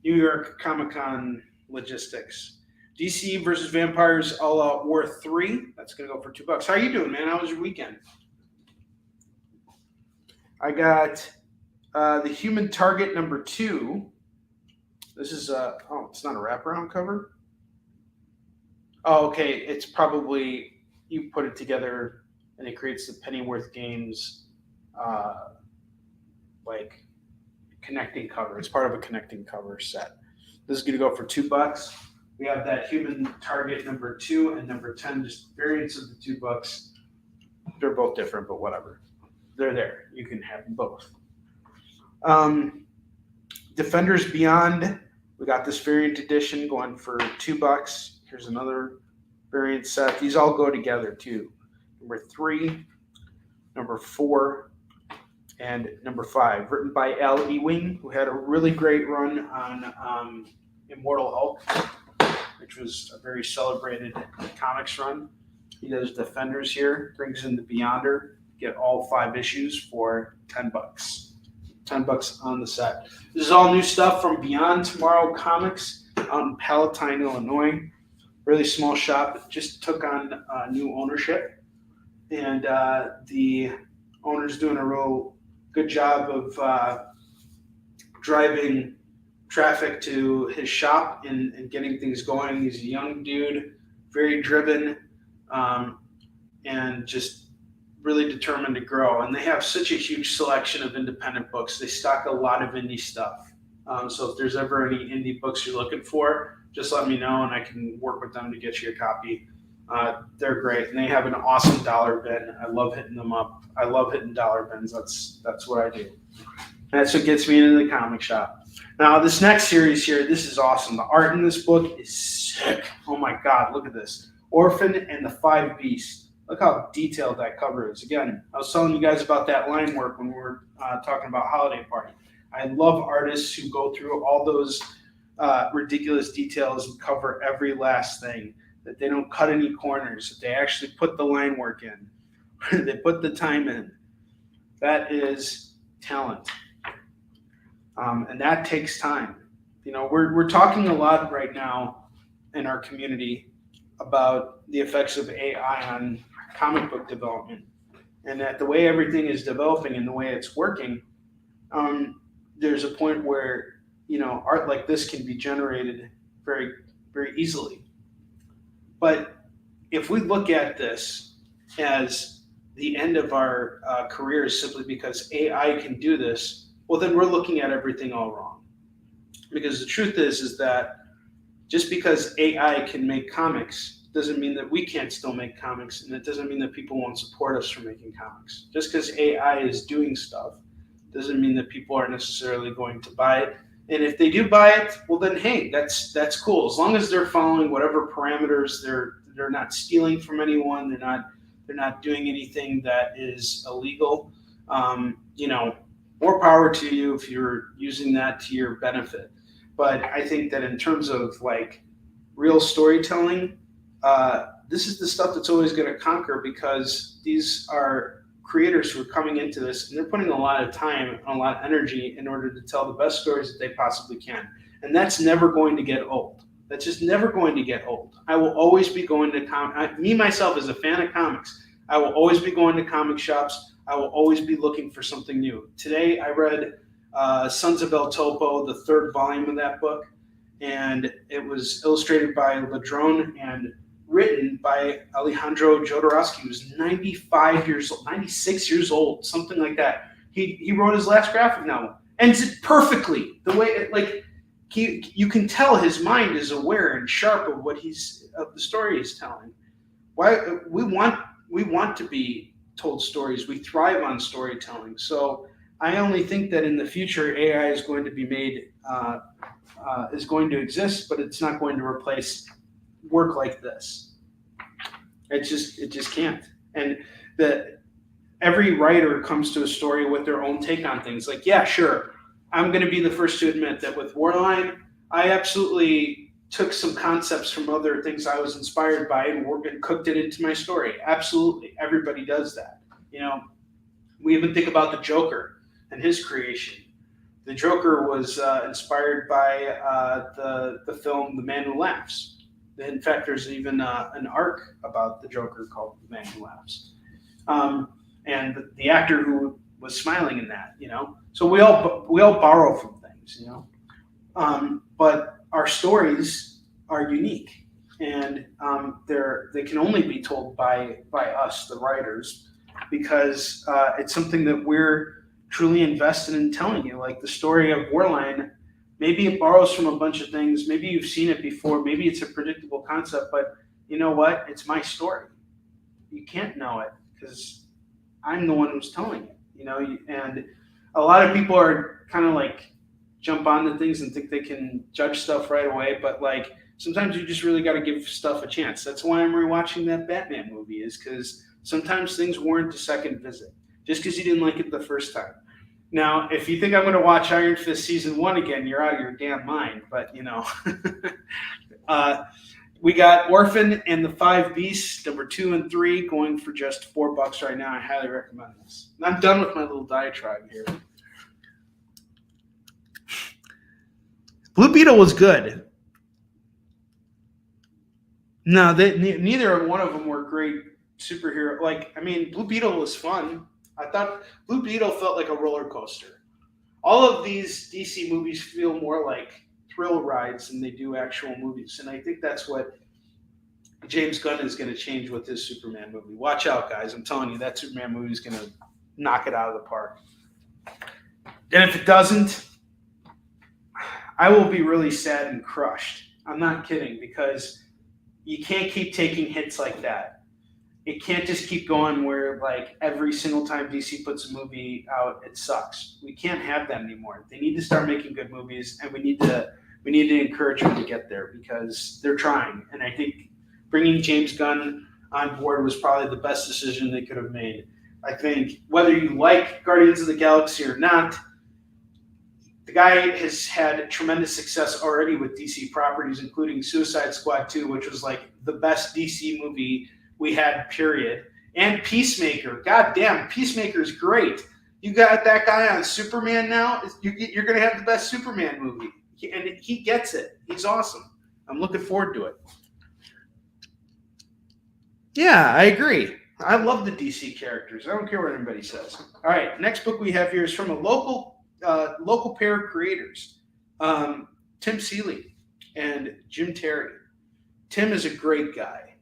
New York Comic-Con logistics. DC versus Vampires All Out War 3. That's gonna go for $2. How you doing, man? How was your weekend? I got the Human Target number 2. This is it's not a wraparound cover. Oh, okay. It's probably you put it together and it creates the Pennyworth Games like connecting cover. It's part of a connecting cover set. This is gonna go for $2. We have that Human Target number 2 and number 10, just variants of the $2. They're both different, but whatever. They're there. You can have them both. Defenders Beyond. We got this variant edition going for $2. Here's another variant set. These all go together too. Number 3, number 4, and number 5. Written by Al Ewing, who had a really great run on Immortal Hulk, which was a very celebrated comics run. He does Defenders here, brings in the Beyonder. Get all 5 issues for $10. $10 on the set. This is all new stuff from Beyond Tomorrow Comics out in Palatine, Illinois. Really small shop. It just took on new ownership, and the owner's doing a real good job of driving traffic to his shop and getting things going. He's a young dude, very driven, and just really determined to grow. And they have such a huge selection of independent books. They stock a lot of indie stuff. So if there's ever any indie books you're looking for, just let me know and I can work with them to get you a copy. They're great. And they have an awesome dollar bin. I love hitting them up. I love hitting dollar bins. That's what I do. That's what gets me into the comic shop. Now, this next series here, this is awesome. The art in this book is sick. Oh my God, look at this. Orphan and the 5 Beasts. Look how detailed that cover is. Again, I was telling you guys about that line work when we were talking about Holiday Party. I love artists who go through all those ridiculous details and cover every last thing, that they don't cut any corners, that they actually put the line work in, they put the time in. That is talent. And that takes time. You know, we're talking a lot right now in our community about the effects of AI on comic book development, and that the way everything is developing and the way it's working, there's a point where, you know, art like this can be generated very, very easily. But if we look at this as the end of our careers simply because AI can do this, well, then we're looking at everything all wrong. Because the truth is that just because AI can make comics doesn't mean that we can't still make comics, and it doesn't mean that people won't support us for making comics. Just because AI is doing stuff doesn't mean that people are necessarily going to buy it. And if they do buy it, well then hey, that's cool. As long as they're following whatever parameters, they're not stealing from anyone, they're not doing anything that is illegal. You know, more power to you if you're using that to your benefit. But I think that in terms of like real storytelling, this is the stuff that's always going to conquer, because these are creators who are coming into this and they're putting a lot of time and a lot of energy in order to tell the best stories that they possibly can. And that's never going to get old. That's just never going to get old. I will always be going to me myself as a fan of comics, I will always be going to comic shops. I will always be looking for something new. Today I read Sons of El Topo, the 3rd volume of that book. and it was illustrated by Ladrone and written by Alejandro Jodorowsky, who's 95 years old, 96 years old, something like that. He wrote his last graphic novel, ends it perfectly. The way it, like you can tell his mind is aware and sharp of of the story he's telling. Why we want to be told stories. We thrive on storytelling. So I only think that in the future AI is going to be made is going to exist, but it's not going to replace work like this. It just can't. And every writer comes to a story with their own take on things. Like, yeah, sure, I'm going to be the first to admit that with Warline, I absolutely took some concepts from other things I was inspired by and cooked it into my story. Absolutely, everybody does that. You know, we even think about the Joker and his creation. The Joker was inspired by the film The Man Who Laughs. In fact, there's even an arc about the Joker called The Man Who Laughs. And the actor who was smiling in that, you know. So we all borrow from things, you know. But our stories are unique, and they can only be told by us, the writers, because it's something that we're truly invested in telling you. Like the story of Warline, maybe it borrows from a bunch of things. Maybe you've seen it before. Maybe it's a predictable concept, but you know what? It's my story. You can't know it because I'm the one who's telling it, you know. And a lot of people are kind of like jump onto things and think they can judge stuff right away, but like sometimes you just really got to give stuff a chance. That's why I'm rewatching that Batman movie, is because sometimes things warrant a second visit. Just because you didn't like it the first time. Now, if you think I'm going to watch Iron Fist season 1 again, you're out of your damn mind. But you know, we got Orphan and the Five Beasts, number 2 and 3, going for just $4 right now. I highly recommend this. And I'm done with my little diatribe here. Blue Beetle was good. No, neither one of them were great superhero. Like, I mean, Blue Beetle was fun. I thought Blue Beetle felt like a roller coaster. All of these DC movies feel more like thrill rides than they do actual movies. And I think that's what James Gunn is going to change with his Superman movie. Watch out, guys. I'm telling you, that Superman movie is going to knock it out of the park. And if it doesn't, I will be really sad and crushed. I'm not kidding, because you can't keep taking hits like that. It can't just keep going where like every single time DC puts a movie out, it sucks. We can't have that anymore. They need to start making good movies, and we need to encourage them to get there, because they're trying. And I think bringing James Gunn on board was probably the best decision they could have made. I think whether you like Guardians of the Galaxy or not, the guy has had tremendous success already with DC properties, including Suicide Squad 2, which was like the best DC movie we had, period. And Peacemaker. God damn, Peacemaker's great. You got that guy on Superman now. You're going to have the best Superman movie. And he gets it. He's awesome. I'm looking forward to it. Yeah, I agree. I love the DC characters. I don't care what anybody says. All right, next book we have here is from a local pair of creators, Tim Seeley and Jim Terry. Tim is a great guy.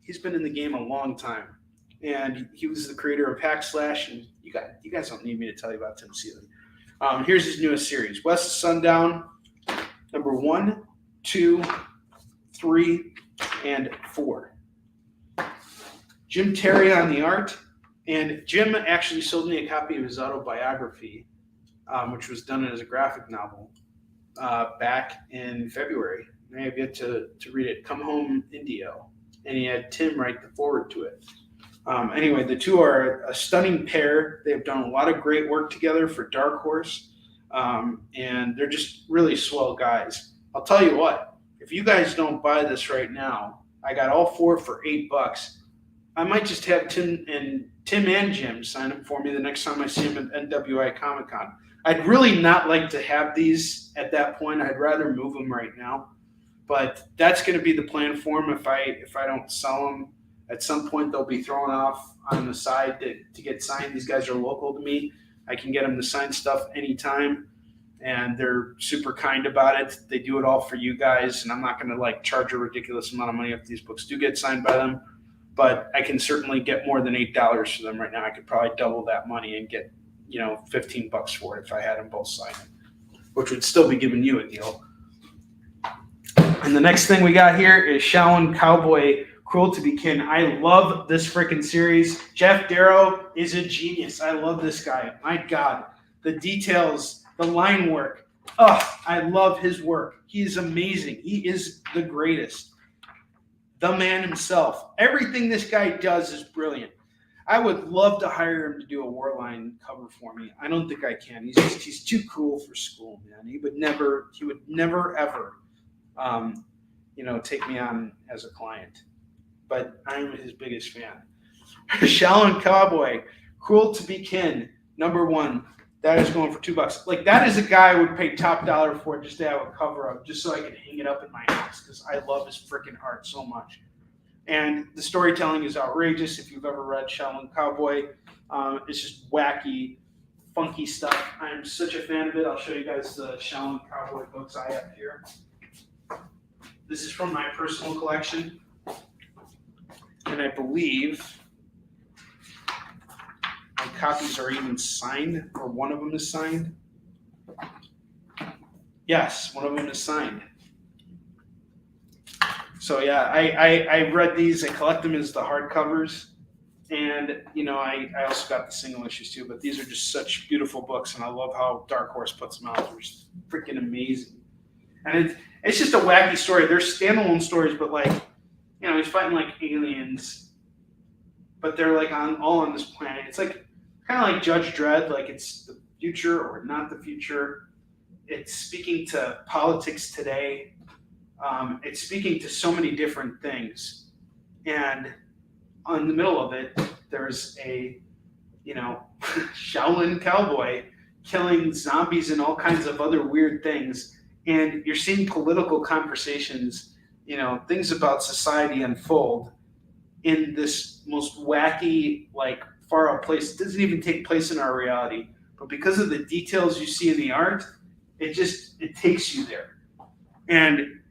He's been in the game a long time, and he was the creator of Hack Slash. And you guys don't need me to tell you about Tim Seeley. Here's his newest series, West of Sundown, number 1, 2, 3, and 4. Jim Terry on the art, and Jim actually sold me a copy of his autobiography, which was done as a graphic novel back in February. I have yet to read it. Come Home, Indio. And he had Tim write the forward to it. Anyway, the two are a stunning pair. They've done a lot of great work together for Dark Horse, and they're just really swell guys. I'll tell you what, if you guys don't buy this right now, I got all 4 for $8. I might just have Tim and Jim sign up for me the next time I see them at NWI Comic Con. I'd really not like to have these at that point. I'd rather move them right now. But that's going to be the plan for them. If I don't sell them, at some point they'll be thrown off on the side to get signed. These guys are local to me. I can get them to sign stuff anytime. and they're super kind about it. They do it all for you guys, and I'm not going to like charge a ridiculous amount of money if these books do get signed by them, but I can certainly get more than $8 for them right now. I could probably double that money and get, $15 for it if I had them both signed, which would still be giving you a deal. And the next thing we got here is Shaolin Cowboy, Cruel to Be Kin. I love this freaking series. Jeff Darrow is a genius. I love this guy. My God. The details, the line work. I love his work. He is amazing. He is the greatest. The man himself. Everything this guy does is brilliant. I would love to hire him to do a Warline cover for me. I don't think I can. He's too cool for school, man. He would never ever take me on as a client. But I'm his biggest fan. Shaolin Cowboy, Cruel to Be Kin, #1. That is going for $2. Like, that is a guy I would pay top dollar for just to have a cover of, just so I could hang it up in my house, because I love his freaking art so much. And the storytelling is outrageous. If you've ever read Shaolin Cowboy, it's just wacky, funky stuff. I'm such a fan of it. I'll show you guys the Shaolin Cowboy books I have here. This is from my personal collection. And I believe my copies are even signed, or one of them is signed. Yes, one of them is signed. So yeah, I read these. I collect them as the hardcovers, and I also got the single issues too. But these are just such beautiful books, and I love how Dark Horse puts them out. They're just freaking amazing, and it's just a wacky story. They're standalone stories, but he's fighting like aliens, but they're like all on this planet. It's like kind of like Judge Dredd, like it's the future or not the future. It's speaking to politics today. It's speaking to so many different things. And in the middle of it, there's a, Shaolin Cowboy killing zombies and all kinds of other weird things. And you're seeing political conversations, things about society unfold in this most wacky, far out place. It doesn't even take place in our reality. But because of the details you see in the art, it takes you there. And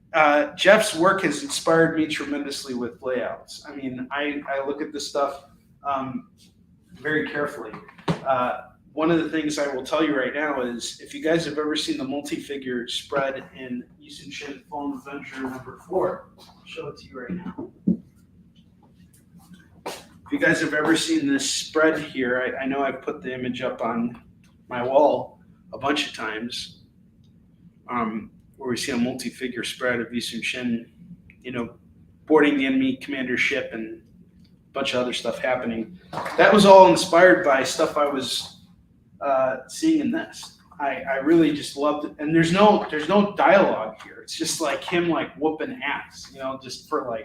Jeff's work has inspired me tremendously with layouts. I mean, I look at this stuff very carefully. One of the things I will tell you right now is, if you guys have ever seen the multi-figure spread in Yushin Shin Fallen Adventure #4, I'll show it to you right now. If you guys have ever seen this spread here, I know I've put the image up on my wall a bunch of times, where we see a multi-figure spread of Yushin Shin, boarding the enemy commander ship and a bunch of other stuff happening. That was all inspired by stuff I was seeing in this. I really just loved it. And there's no dialogue here. It's just like him whooping ass, just for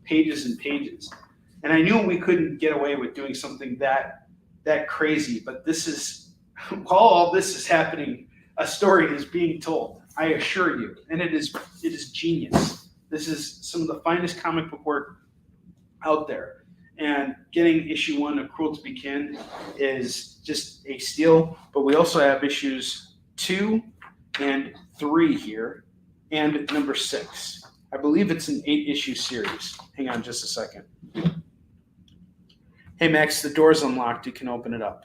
pages and pages. And I knew we couldn't get away with doing something that crazy, but this is, while all this is happening, a story is being told. I assure you, and it is genius. This is some of the finest comic book work out there, and getting issue 1 of Cruel to Be Kin is just a steal. But we also have issues 2 and 3 here, and number 6. I believe it's an 8-issue series. Hang on just a second. Hey Max, the door's unlocked. You can open it up.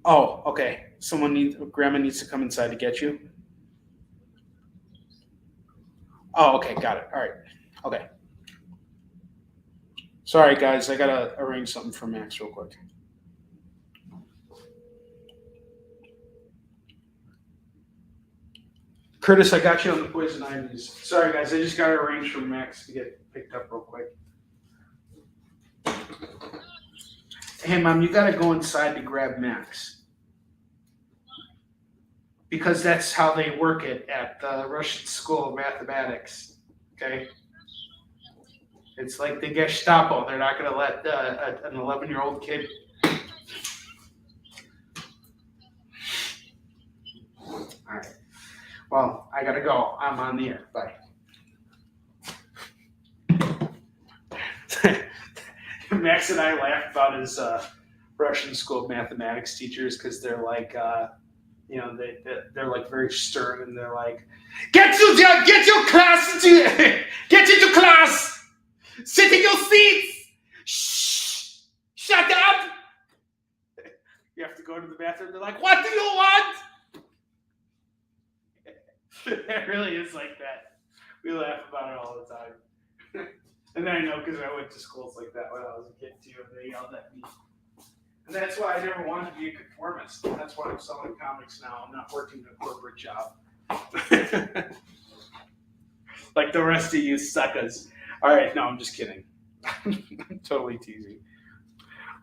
Oh, okay. Grandma needs to come inside to get you. Oh, okay, got it. All right. Okay. Sorry, guys. I got to arrange something for Max real quick. Curtis, I got you on the poison ivies. Sorry, guys. I just got to arrange for Max to get picked up real quick. Hey, Mom, you got to go inside to grab Max. Because that's how they work it at the Russian School of Mathematics, okay? It's like the Gestapo. They're not going to let an 11-year-old kid. All right. Well, I got to go. I'm on the air. Bye. Max and I laughed about his Russian school mathematics teachers because they're like, they're like very stern and they're like, get your class get into class, sit in your seats, shh, shut up. You have to go to the bathroom. They're like, what do you want? It really is like that. We laugh about it all the time. And I know because I went to schools like that when I was a kid too, and they yelled at me. And that's why I never wanted to be a conformist. That's why I'm selling comics now. I'm not working a corporate job. Like the rest of you suckers. All right, no, I'm just kidding. I'm totally teasing.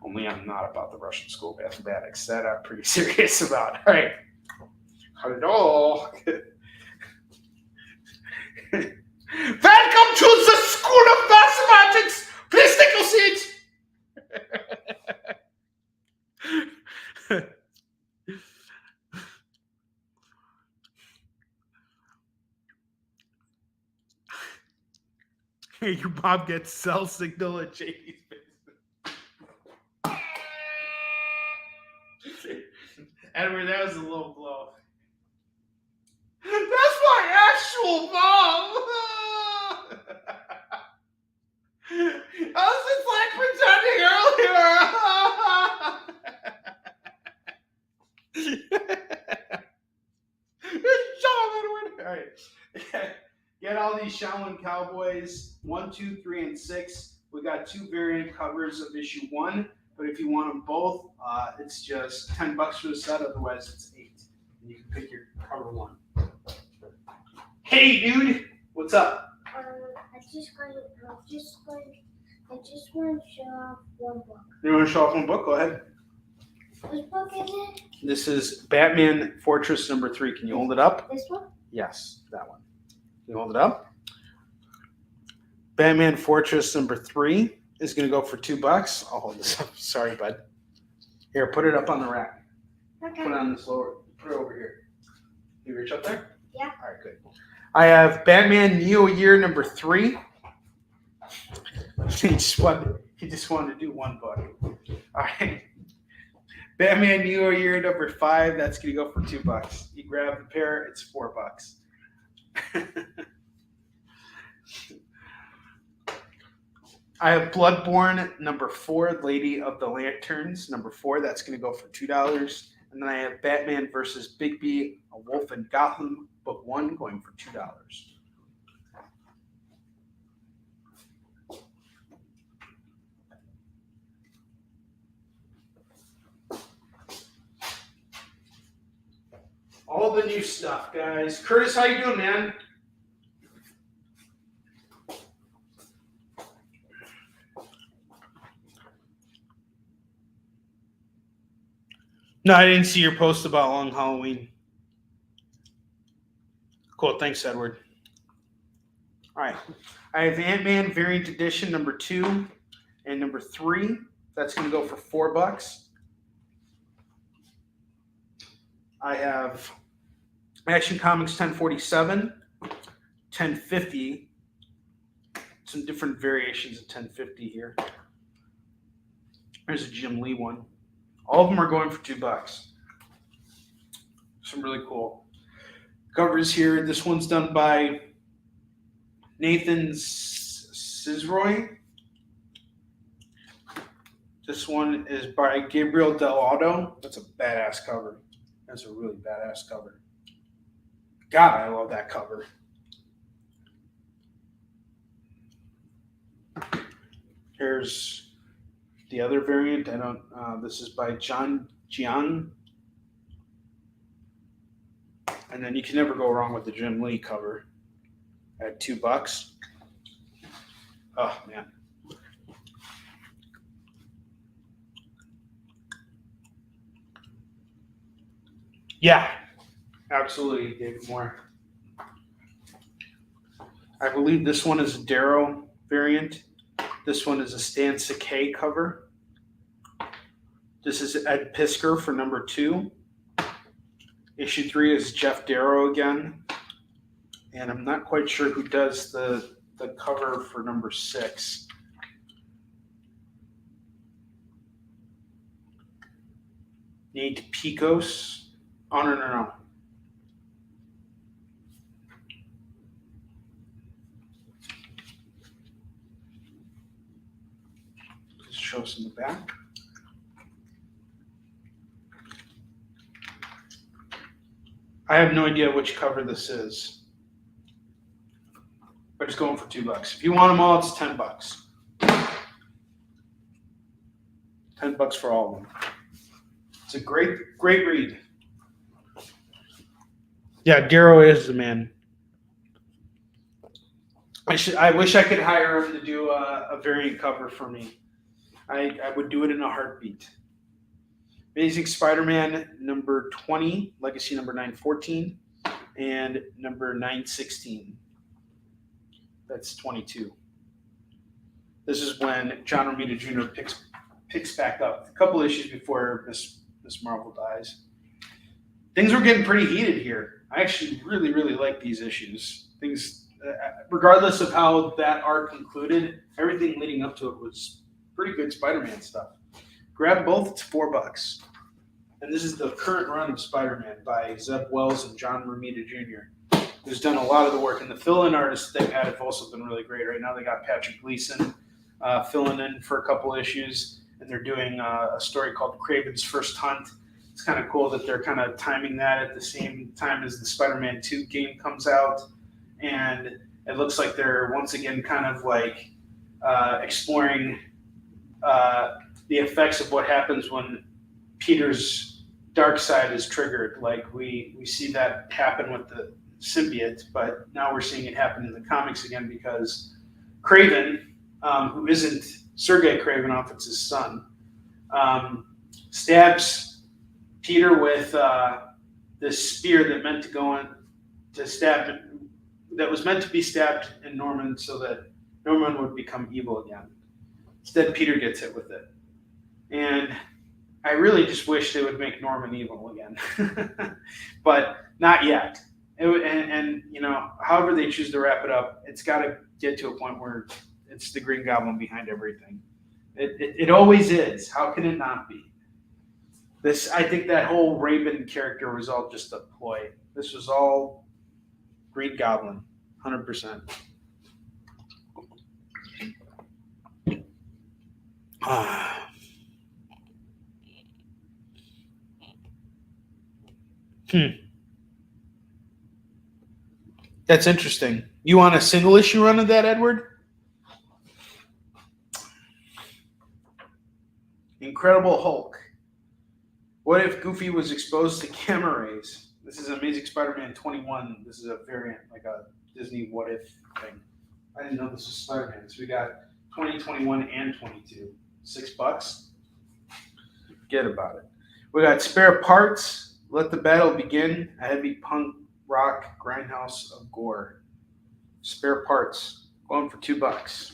Only I'm not about the Russian school mathematics. That I'm pretty serious about. All right. Hello. Welcome to the School of Mathematics. Please take your seats. Hey, your mom gets cell signal at JD's business. Edward, that was a low blow. That's my actual mom. I was just like pretending earlier. Shut up, Edward. All right. Get all these Shaolin Cowboys 1, 2, 3, and 6. We got 2 variant covers of issue 1, but if you want them both, it's just $10 for the set. Otherwise, it's 8. And you can pick your cover 1. Hey, dude, what's up? I just want to show off one book. You want to show off one book? Go ahead. Which book is it? This is Batman Fortress number 3. Can you hold it up? This one? Yes, that one. Can you hold it up? Batman Fortress number 3 is going to go for $2. I'll hold this up. Sorry, bud. Here, put it up on the rack. Okay. Put it on this lower. Put it over here. You reach up there? Yeah. All right, good. I have Batman Neo Year number 3. He just wanted to do one book. All right. Batman Neo Year number 5. That's going to go for $2. You grab the pair. It's $4. I have Bloodborne number 4, Lady of the Lanterns number 4. That's going to go for $2. And then I have Batman versus Bigby, A Wolf in Gotham, book 1, going for $2. All the new stuff, guys. Curtis, how you doing, man? No, I didn't see your post about Long Halloween. Cool. Thanks, Edward. All right. I have Ant-Man Variant Edition number 2 and number 3. That's going to go for $4. I have Action Comics 1047, 1050. Some different variations of 1050 here. There's a Jim Lee one. All of them are going for $2. Some really cool covers here. This one's done by Nathan Sizroy. This one is by Gabriel Dell'Otto. That's a badass cover. That's a really badass cover. God, I love that cover. Here's the other variant. This is by John Jiang. And then you can never go wrong with the Jim Lee cover at $2. Oh, man. Yeah, absolutely, David Moore. I believe this one is a Darrow variant. This one is a Stan Sakai cover. This is Ed Piskor for number 2. Issue 3 is Jeff Darrow again. And I'm not quite sure who does the cover for number 6. Nate Picos. Oh, no. Just show us in the back. I have no idea which cover this is. But it's going for $2. If you want them all, it's $10. $10 for all of them. It's a great read. Yeah, Darrow is the man. I wish I could hire him to do a variant cover for me. I would do it in a heartbeat. Amazing Spider-Man number 20, Legacy number 914, and number 916. That's 22. This is when John Romita Jr. picks back up a couple issues before Miss Marvel dies. Things were getting pretty heated here. I actually really like these issues. Things, regardless of how that arc concluded, everything leading up to it was pretty good Spider-Man stuff. Grab both, it's $4. And this is the current run of Spider-Man by Zeb Wells and John Romita Jr., who's done a lot of the work. And the fill-in artists they've had have also been really great. Right now they got Patrick Gleason filling in for a couple issues, and they're doing a story called Kraven's First Hunt. It's kind of cool that they're kind of timing that at the same time as the Spider-Man 2 game comes out. And it looks like they're once again kind of like exploring the effects of what happens when Peter's dark side is triggered. Like we see that happen with the symbiote, but now we're seeing it happen in the comics again because Kraven, who isn't Sergei Kravinoff, it's his son, stabs Peter with this spear that meant to go in to stab, that was meant to be stabbed in Norman so that Norman would become evil again. Instead, Peter gets hit with it. And I really just wish they would make Norman evil again. But not yet. And you know, however they choose to wrap it up, it's got to get to a point where it's the Green Goblin behind everything. It always is. How can it not be? I think that whole Raven character was all just a ploy. This was all Green Goblin, 100%. That's interesting. You want a single issue run of that, Edward? Incredible Hulk. What if Goofy was exposed to gamma rays? This is Amazing Spider-Man 21. This is a variant, like a Disney what if thing. I didn't know this was Spider-Man. So we got 20, 21, and 22. $6. Forget about it. We got Spare Parts. Let the Battle Begin. A heavy punk rock grindhouse of gore. Spare Parts. Going for $2.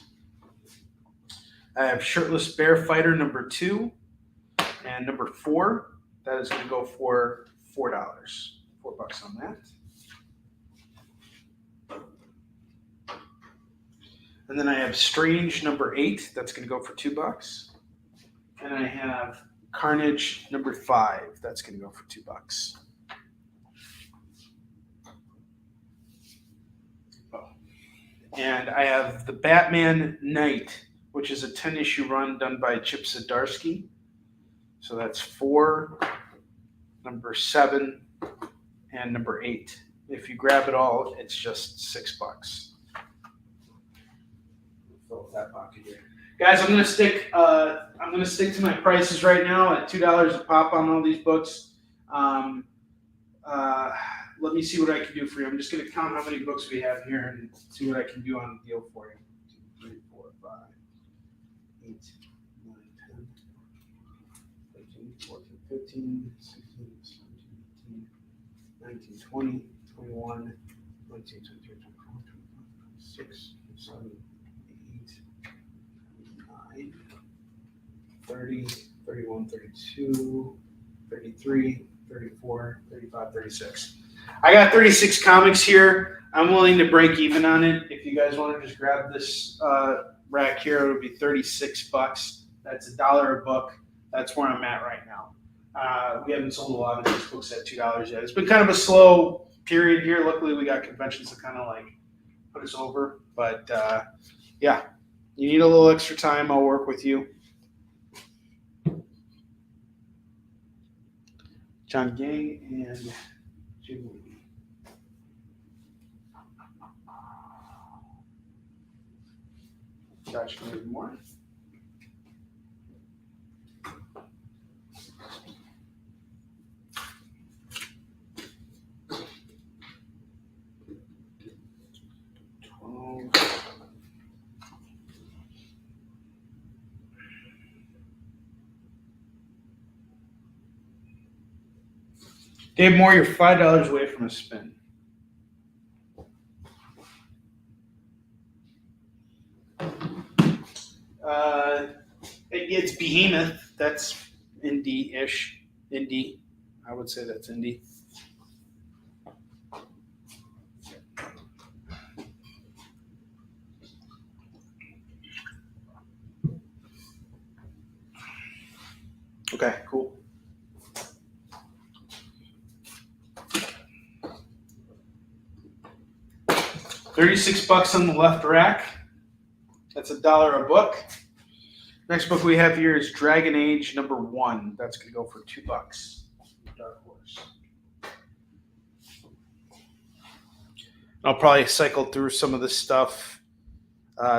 I have Shirtless Bear Fighter number 2 and number 4. That is going to go for $4. $4 on that. And then I have Strange number 8. That's going to go for $2. And I have Carnage number 5. That's going to go for $2. Oh. And I have the Batman Knight, which is a 10-issue run done by Chip Zdarsky. So that's 4, number 7, and number 8. If you grab it all, it's just $6. Fill that pocket here, guys. I'm gonna stick to my prices right now at $2 a pop on all these books. Let me see what I can do for you. I'm just gonna count how many books we have here and see what I can do on the deal for you. 2, 3, 4, 5, 8, 9, 10, 13, 14, 15, 16, 17, 18, 19, 20, 21, 22, 23, 24, 25, 26, 27, 8, 9, 30, 31, 32, 33, 34, 35, 36. I got 36 comics here. I'm willing to break even on it. If you guys want to just grab this rack here, it would be $36. That's $1 a book. That's where I'm at right now. We haven't sold a lot of these books at $2 yet. It's been kind of a slow period here. Luckily, we got conventions to kind of like put us over. But yeah, you need a little extra time. I'll work with you. John Gang and Jim Lee. Josh, can we read more? Dave Moore, you're $5 away from a spin. It's Behemoth. That's indie-ish. Indie. I would say that's indie. Okay, cool. $36 on the left rack. That's $1 a book. Next book we have here is Dragon Age #1. That's going to go for $2. Dark Horse. I'll probably cycle through some of this stuff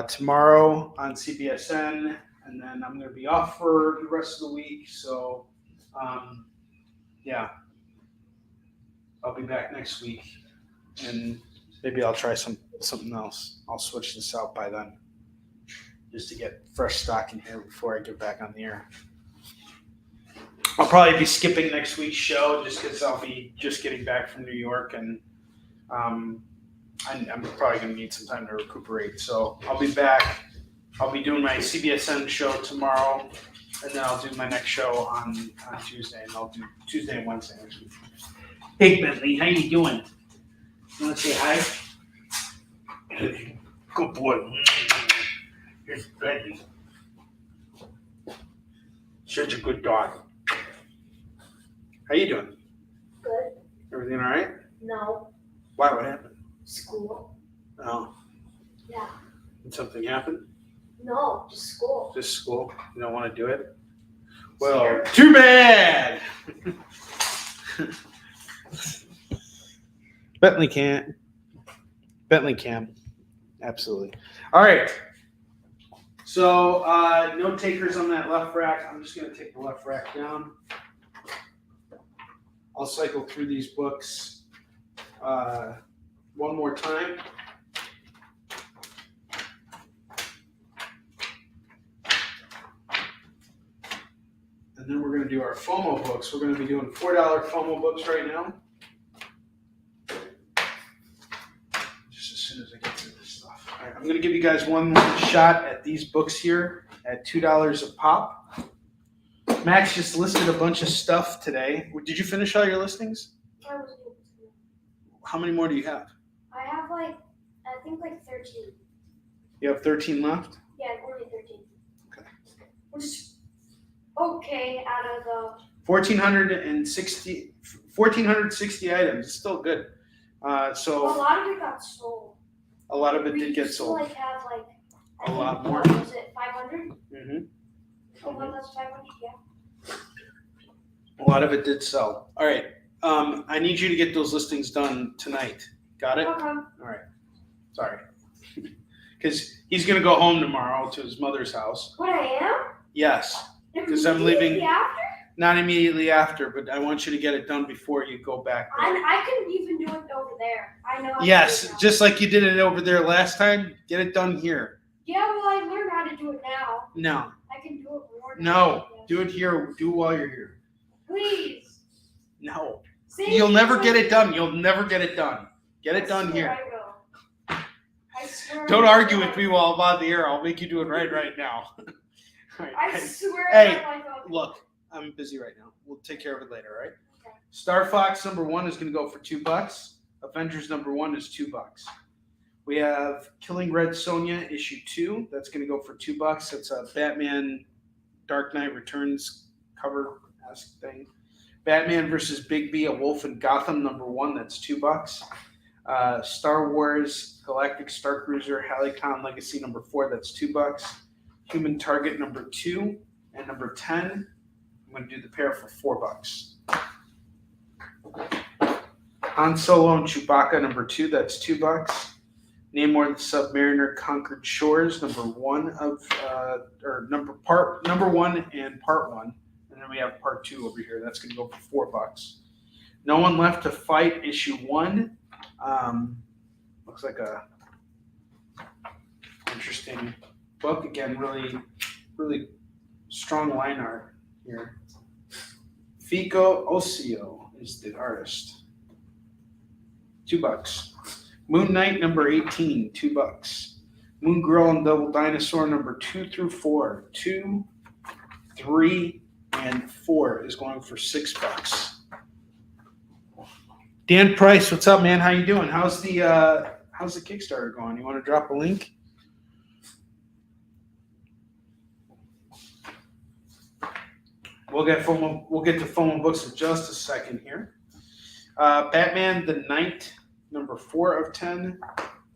tomorrow on CBSN, and then I'm going to be off for the rest of the week. So, yeah, I'll be back next week, and maybe I'll try something else. I'll switch this out by then, just to get fresh stock in here before I get back on the air. I'll probably be skipping next week's show just because I'll be just getting back from New York, and I'm probably going to need some time to recuperate. So I'll be back. I'll be doing my CBSN show tomorrow, and then I'll do my next show on Tuesday, and I'll do Tuesday and Wednesday next week. Hey, Bentley, how you doing? You want to say hi? Good boy. Here's Bentley. Such a good dog. How you doing? Good. Everything all right? No. Why? What happened? School. Oh. Yeah. Did something happen? No, just school. Just school? You don't want to do it? Well, too bad! Bentley can't. Bentley can. Absolutely. All right. So, no takers on that left rack. I'm just going to take the left rack down. I'll cycle through these books one more time. And then we're going to do our FOMO books. We're going to be doing $4 FOMO books right now. Just as soon as I get through this stuff. All right, I'm going to give you guys one more shot at these books here at $2 a pop. Max just listed a bunch of stuff today. Did you finish all your listings? I was able to. How many more do you have? I have I think 13. You have 13 left? Yeah, only 13. Okay. Which is okay out of the 1,460 items. It's still good. So a lot of it got sold. a lot of it We did get used to, sold. have A I lot think, more. what was it 500? Mm-hmm. Oh, well, that's 500. Yeah. A lot of it did sell. All right. I need you to get those listings done tonight. Got it? Okay. All right. Sorry. Because he's going to go home tomorrow to his mother's house. What I am? Yes. 'Cause I'm leaving- Immediately after? Not immediately after, but I want you to get it done before you go back there. I can even do it over there. I know. I can do Yes, it now. just like you did it over there last time. Get it done here. Yeah, well, I learned how to do it now. No. I can do it more. No. Do it here. Do it while you're here. Please. No. See, You'll never it's get like- it done. You'll never get it done. Get it done swear here. I will. I swear. Don't I argue will. with me while I'm on the air. I'll make you do it right now. All right. I swear. Hey, on my phone. Look, I'm busy right now. We'll take care of it later, all right? Okay. Star Fox #1 is going to go for $2. Avengers #1 is $2. We have Killing Red Sonja issue 2. That's going to go for $2. That's a Batman Dark Knight Returns cover-esque thing. Batman versus Big B, A Wolf in Gotham, #1. That's $2. Star Wars Galactic Star Cruiser Halicon Legacy #4. That's $2. Human Target #2 and #10. I'm going to do the pair for $4. Han Solo and Chewbacca #2. That's $2. Namor the Submariner Conquered Shores #1 of number 1 and part 1, and then we have part 2 over here. That's going to go for $4. No One Left to Fight issue 1. Looks like a interesting book. Again, really strong line art here. Fico Ocio is the artist. $2. Moon Knight #18, $2. Moon Girl and Double Dinosaur #2 through 4. 2, 3, and 4 is going for $6. Dan Price, what's up, man? How you doing? How's the Kickstarter going? You want to drop a link? We'll get to FOMO Books in just a second here. Batman the Knight, #4 of 10,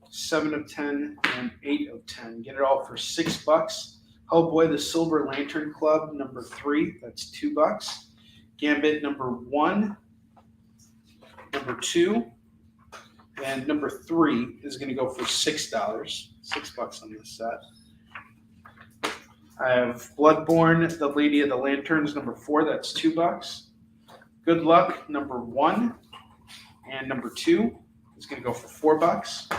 7 of 10, and 8 of 10. Get it all for $6. Hellboy the Silver Lantern Club #3. That's $2. Gambit #1, #2, and #3 is going to go for $6. $6 on this set. I have Bloodborne, The Lady of the Lanterns #4. That's $2. Good Luck #1 and #2 is going to go for $4.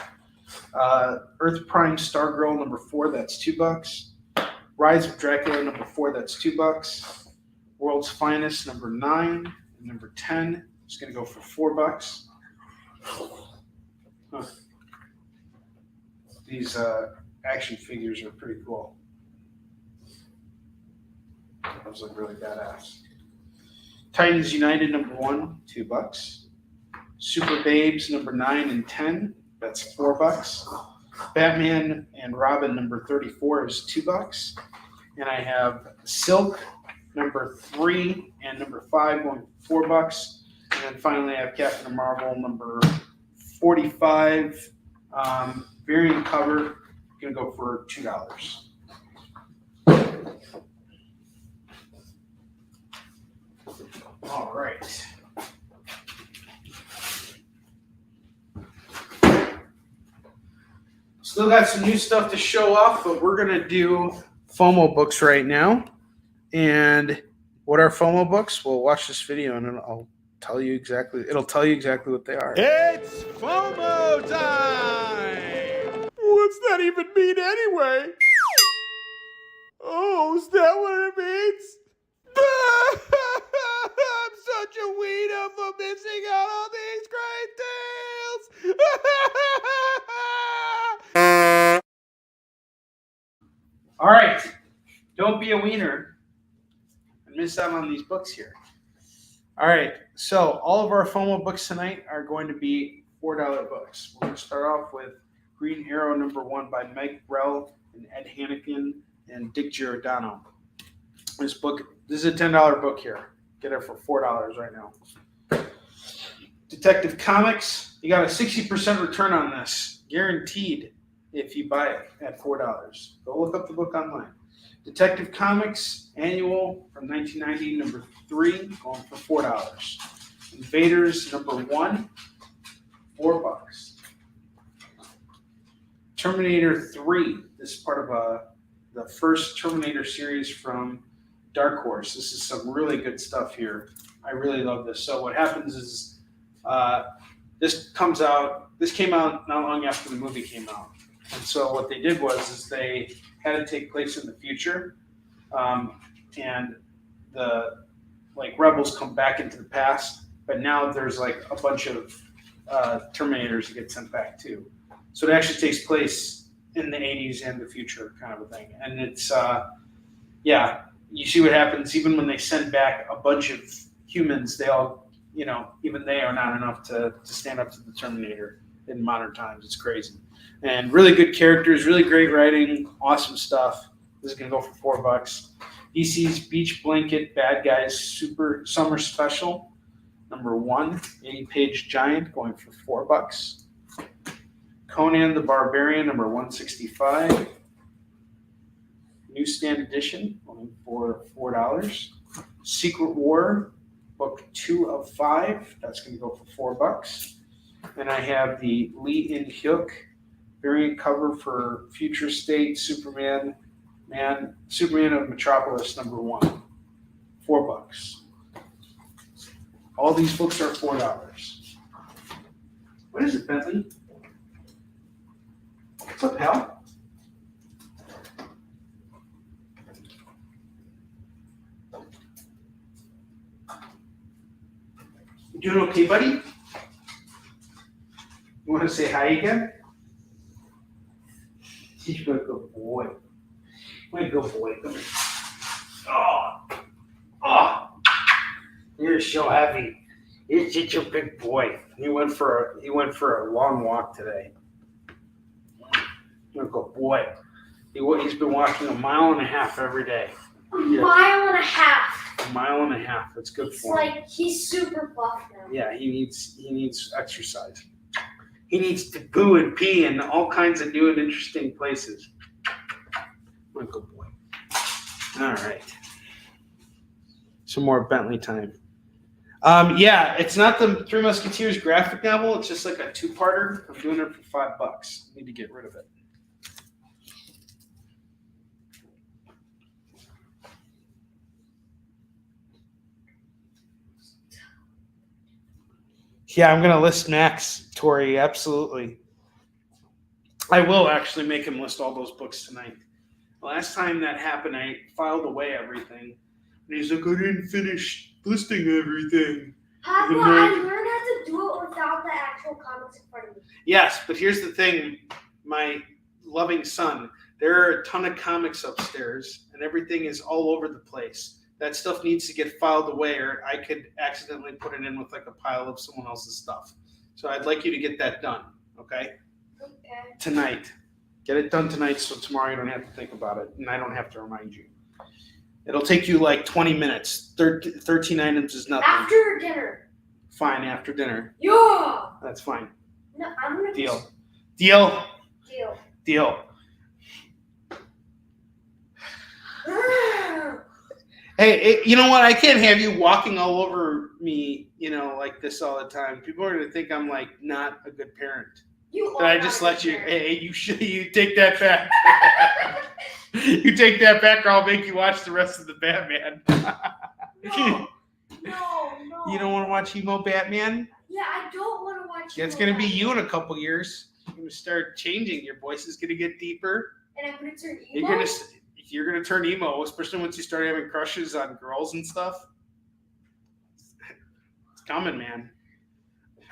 Earth Prime Stargirl #4. That's $2. Rise of Dracula #4. That's $2. World's Finest #9 and #10 is going to go for $4. Huh. These action figures are pretty cool. Those look really badass. Titans United #1, $2. Super Babes #9 and 10. That's $4. Batman and Robin #34 is $2. And I have Silk #3 and #5 going for $4. And then finally I have Captain Marvel #45. Variant cover, gonna go for $2. All right. Still got some new stuff to show off, but we're going to do FOMO books right now. And what are FOMO books? Well, watch this video and it'll tell you exactly what they are. It's FOMO time! What's that even mean anyway? Oh, is that what it means? I'm such a wiener for missing out on these great deals! All right. Don't be a wiener and miss out on these books here. All right. So all of our FOMO books tonight are going to be $4 books. We're going to start off with Green Arrow #1 by Meg Grell and Ed Hannigan and Dick Giordano. This is a $10 book here. Get it for $4 right now. Detective Comics, you got a 60% return on this, guaranteed if you buy it at $4. Go look up the book online. Detective Comics Annual from 1990, #3, going for $4. Invaders #1, $4. Terminator 3, this is part of the first Terminator series from Dark Horse. This is some really good stuff here. I really love this. So what happens is this came out not long after the movie came out. And so what they did was they had it take place in the future, and the rebels come back into the past, but now there's a bunch of Terminators that get sent back too. So it actually takes place in the 80s and the future kind of a thing. And it's you see what happens even when they send back a bunch of humans, they all, even they are not enough to stand up to the Terminator in modern times. It's crazy. And really good characters, really great writing, awesome stuff. This is going to go for $4. DC's Beach Blanket Bad Guys Super Summer Special, number 1, 80-page giant, going for $4. Conan the Barbarian, number 165, newsstand edition, going for $4. Secret War, book 2 of 5, that's going to go for $4. And I have the Lee In-hyuk variant cover for Future State Superman of Metropolis, number 1, $4. All these books are $4. What is it, Bentley? What's up, pal? You doing okay, buddy? You want to say hi again? You're a good boy. You're a good boy. Come here. Oh, you're so heavy. You're such a big boy. He went for a long walk today. You're a good boy. He's been walking 1.5 miles every day. A mile and a half. 1.5 miles. That's good It's for him. like he's super buff now. Yeah, he needs exercise. He needs to poo and pee in all kinds of new and interesting places. What a good boy. All right. Some more Bentley time. Yeah, it's not the Three Musketeers graphic novel. It's just like a 2-parter. I'm doing it for $5. Need to get rid of it. Yeah, I'm going to list Max, Tori, absolutely. I will actually make him list all those books tonight. Last time that happened, I filed away everything. And he's like, I didn't finish listing everything. I learned how to do it without the actual comics in front of me. Yes, but here's the thing, my loving son. There are a ton of comics upstairs, and everything is all over the place. That stuff needs to get filed away, or I could accidentally put it in with like a pile of someone else's stuff. So I'd like you to get that done, okay? Okay. Tonight. Get it done tonight so tomorrow you don't have to think about it, and I don't have to remind you. It'll take you like 20 minutes. 13 items is nothing. After dinner. Fine, after dinner. Yeah. That's fine. No, I'm gonna Deal. Deal. Hey, you know what? I can't have you walking all over me, like this all the time. People are going to think I'm like not a good parent. You But I just let you. Hey, you take that back. You take that back, or I'll make you watch the rest of the Batman. No. You don't want to watch emo Batman? Yeah, I don't want to watch. It's going to be you in a couple years. You're going to start changing. Your voice is going to get deeper. And I'm going to turn emo. You're gonna turn emo, especially once you start having crushes on girls and stuff. It's coming, man.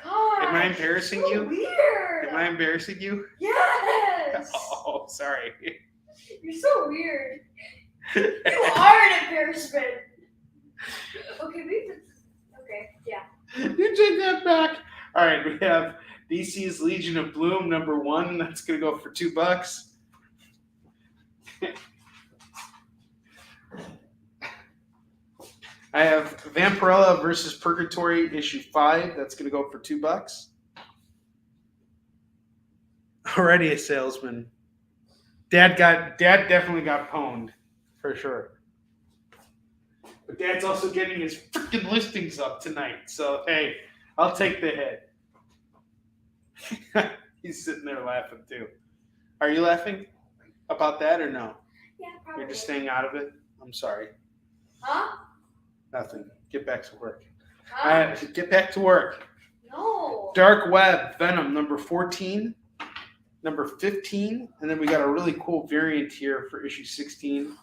God, Am I embarrassing you? Weird. Am I embarrassing you? Yes. Oh, sorry. You're so weird. You are an embarrassment. Okay, yeah. You take that back. All right, we have DC's Legion of Bloom, number 1. That's gonna go for $2. I have Vampirella versus Purgatory, issue 5. That's going to go for $2. Already a salesman. Dad definitely got pwned, for sure. But Dad's also getting his freaking listings up tonight. So, hey, I'll take the hit. He's sitting there laughing, too. Are you laughing about that or no? Yeah, probably. You're just staying out of it? I'm sorry. Huh? Nothing. Get back to work. Huh? Get back to work. No. Dark Web, Venom, number 14, number 15, and then we got a really cool variant here for issue 16.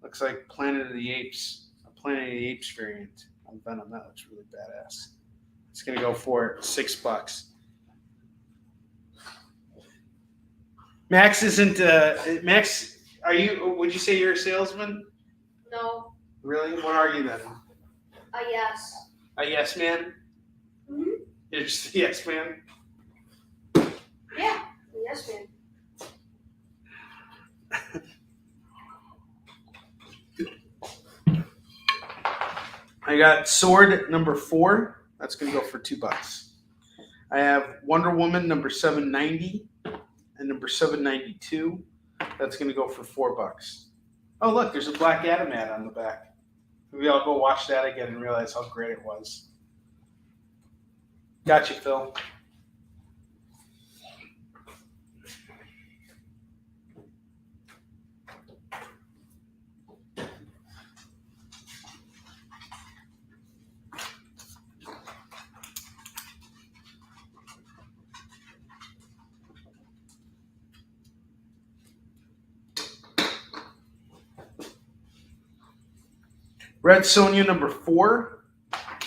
Looks like Planet of the Apes, a Planet of the Apes variant on Venom. That looks really badass. It's going to go for $6. Max isn't, Max, would you say you're a salesman? No. Really? What are you then? Yes. A yes man? Mm-hmm. You're just a yes man? Yeah. Yes, man. I got Sword number 4. That's going to go for $2. I have Wonder Woman number 790 and number 792. That's going to go for $4. Oh, look, there's a Black Adam ad on the back. Maybe I'll go watch that again and realize how great it was. Gotcha, Phil. Red Sonja number 4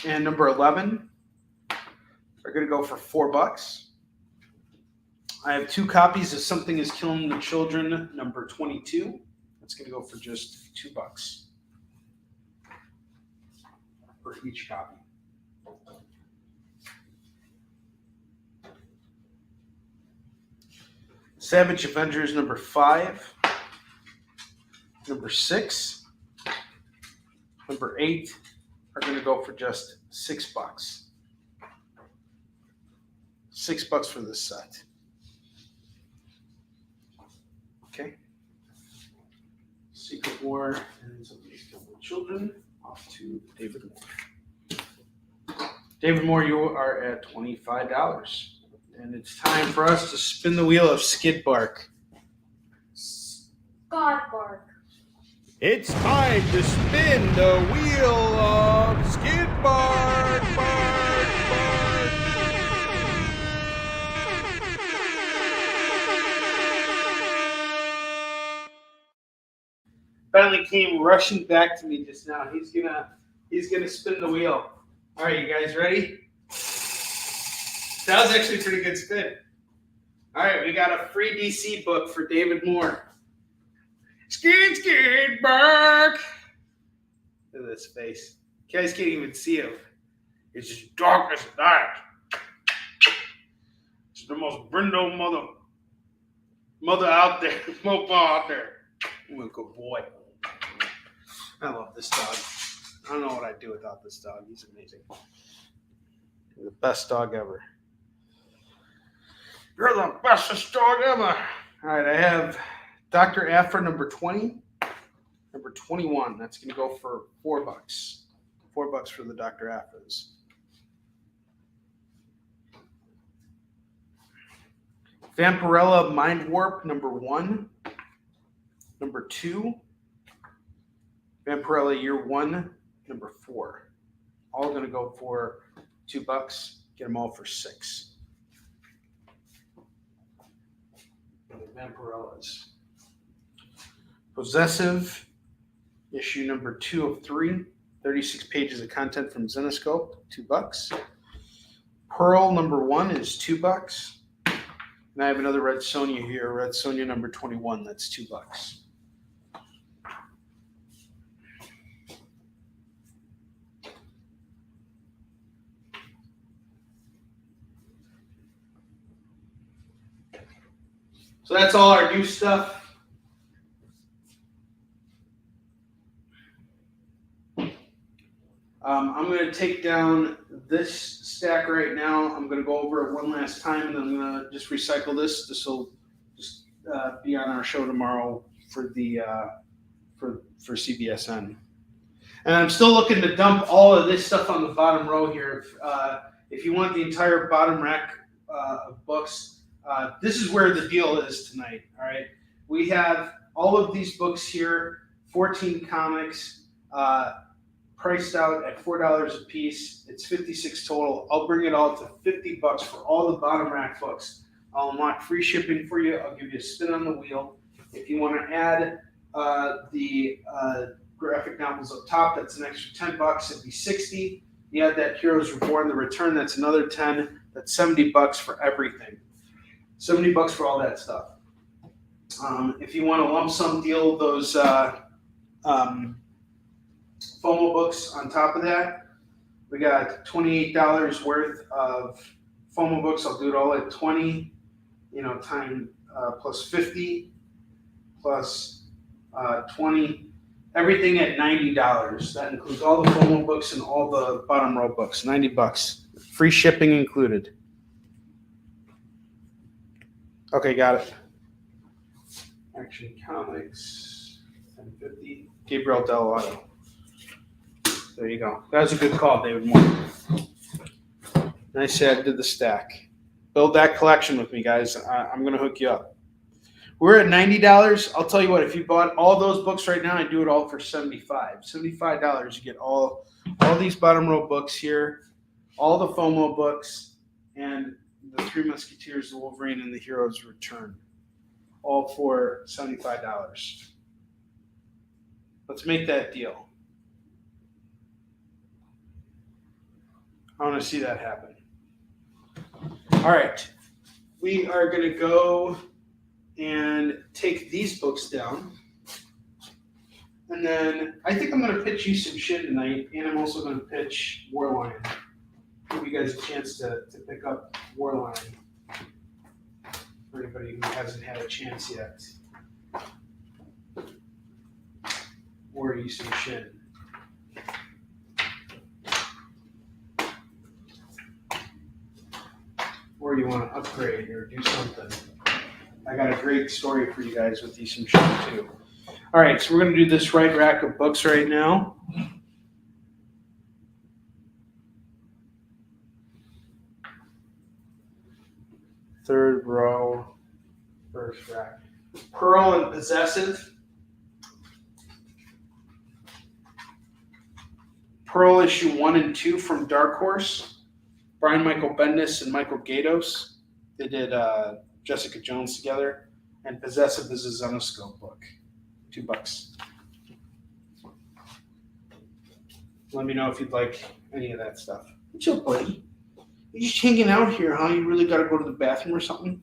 and number 11 are going to go for $4. I have 2 copies of Something is Killing the Children number 22. That's going to go for just $2 for each copy. Savage Avengers number 5, number 6, number 8 are going to go for just $6. $6 for this set. Okay. Secret War and Somebody's Killing the Children. Off to David Moore. David Moore, you are at $25. And it's time for us to spin the wheel of Skid Bark. God bark. It's time to spin the wheel of Skid Bark, bark, bark. Finally came rushing back to me just now. He's gonna spin the wheel. All right, you guys ready? That was actually a pretty good spin. All right, we got a free DC book for David Moore. Skid Bark. Look at this face. You guys can't even see him. It's as dark as night. It's the most brindle mother out there, mofo out there. I'm a good boy. I love this dog. I don't know what I'd do without this dog. He's amazing. He's the best dog ever. You're the bestest dog ever. All right, I have Dr. Afra number 20, number 21. That's going to go for $4. $4 for the Dr. Afras. Vampirella Mind Warp number 1, number 2. Vampirella Year 1, number 4. All going to go for $2. Get them all for $6. The Vampirellas. Possessive, issue number 2 of 3. 36 pages of content from Zenoscope, $2. Pearl number 1 is $2. And I have another Red Sonja here, Red Sonja number 21. That's $2. So that's all our new stuff. I'm going to take down this stack right now. I'm going to go over it one last time, and then I'm going to just recycle this. This will just be on our show tomorrow for the for CBSN. And I'm still looking to dump all of this stuff on the bottom row here. If you want the entire bottom rack of books, this is where the deal is tonight. All right, we have all of these books here, 14 comics. Priced out at $4 a piece. It's $56 total. I'll bring it all to $50 for all the bottom rack books. I'll unlock free shipping for you. I'll give you a spin on the wheel. If you want to add the graphic novels up top, that's an extra $10. It'd be $60. You add that Heroes Reborn, the Return, that's another $10. That's $70 for everything. $70 for all that stuff. If you want a lump sum deal, those FOMO books on top of that. We got $28 worth of FOMO books. I'll do it all at 20, time plus 50 plus 20. Everything at $90. That includes all the FOMO books and all the bottom row books. $90. Free shipping included. Okay, got it. Action Comics, 1050. Gabriel Dell'Otto. There you go. That was a good call, David Moore. Nice did the stack. Build that collection with me, guys. I'm going to hook you up. We're at $90. I'll tell you what, if you bought all those books right now, I do it all for $75. $75, you get all these bottom row books here, all the FOMO books, and the Three Musketeers, the Wolverine, and the Hero's Return. All for $75. Let's make that deal. I want to see that happen. All right. We are going to go and take these books down. And then I think I'm going to pitch you some shit tonight, and I'm also going to pitch Warline. Give you guys a chance to pick up Warline for anybody who hasn't had a chance yet. Or you some shit. Or you want to upgrade or do something. I got a great story for you guys with these some shit too. All right, so we're going to do this right rack of books right now. Third row, first rack. Pearl and Possessive. Pearl issue 1 and 2 from Dark Horse. Brian Michael Bendis and Michael Gatos. They did Jessica Jones together. And Possessive is a Zenoscope book. $2. Let me know if you'd like any of that stuff. What's up, buddy? You just hanging out here, huh? You really got to go to the bathroom or something?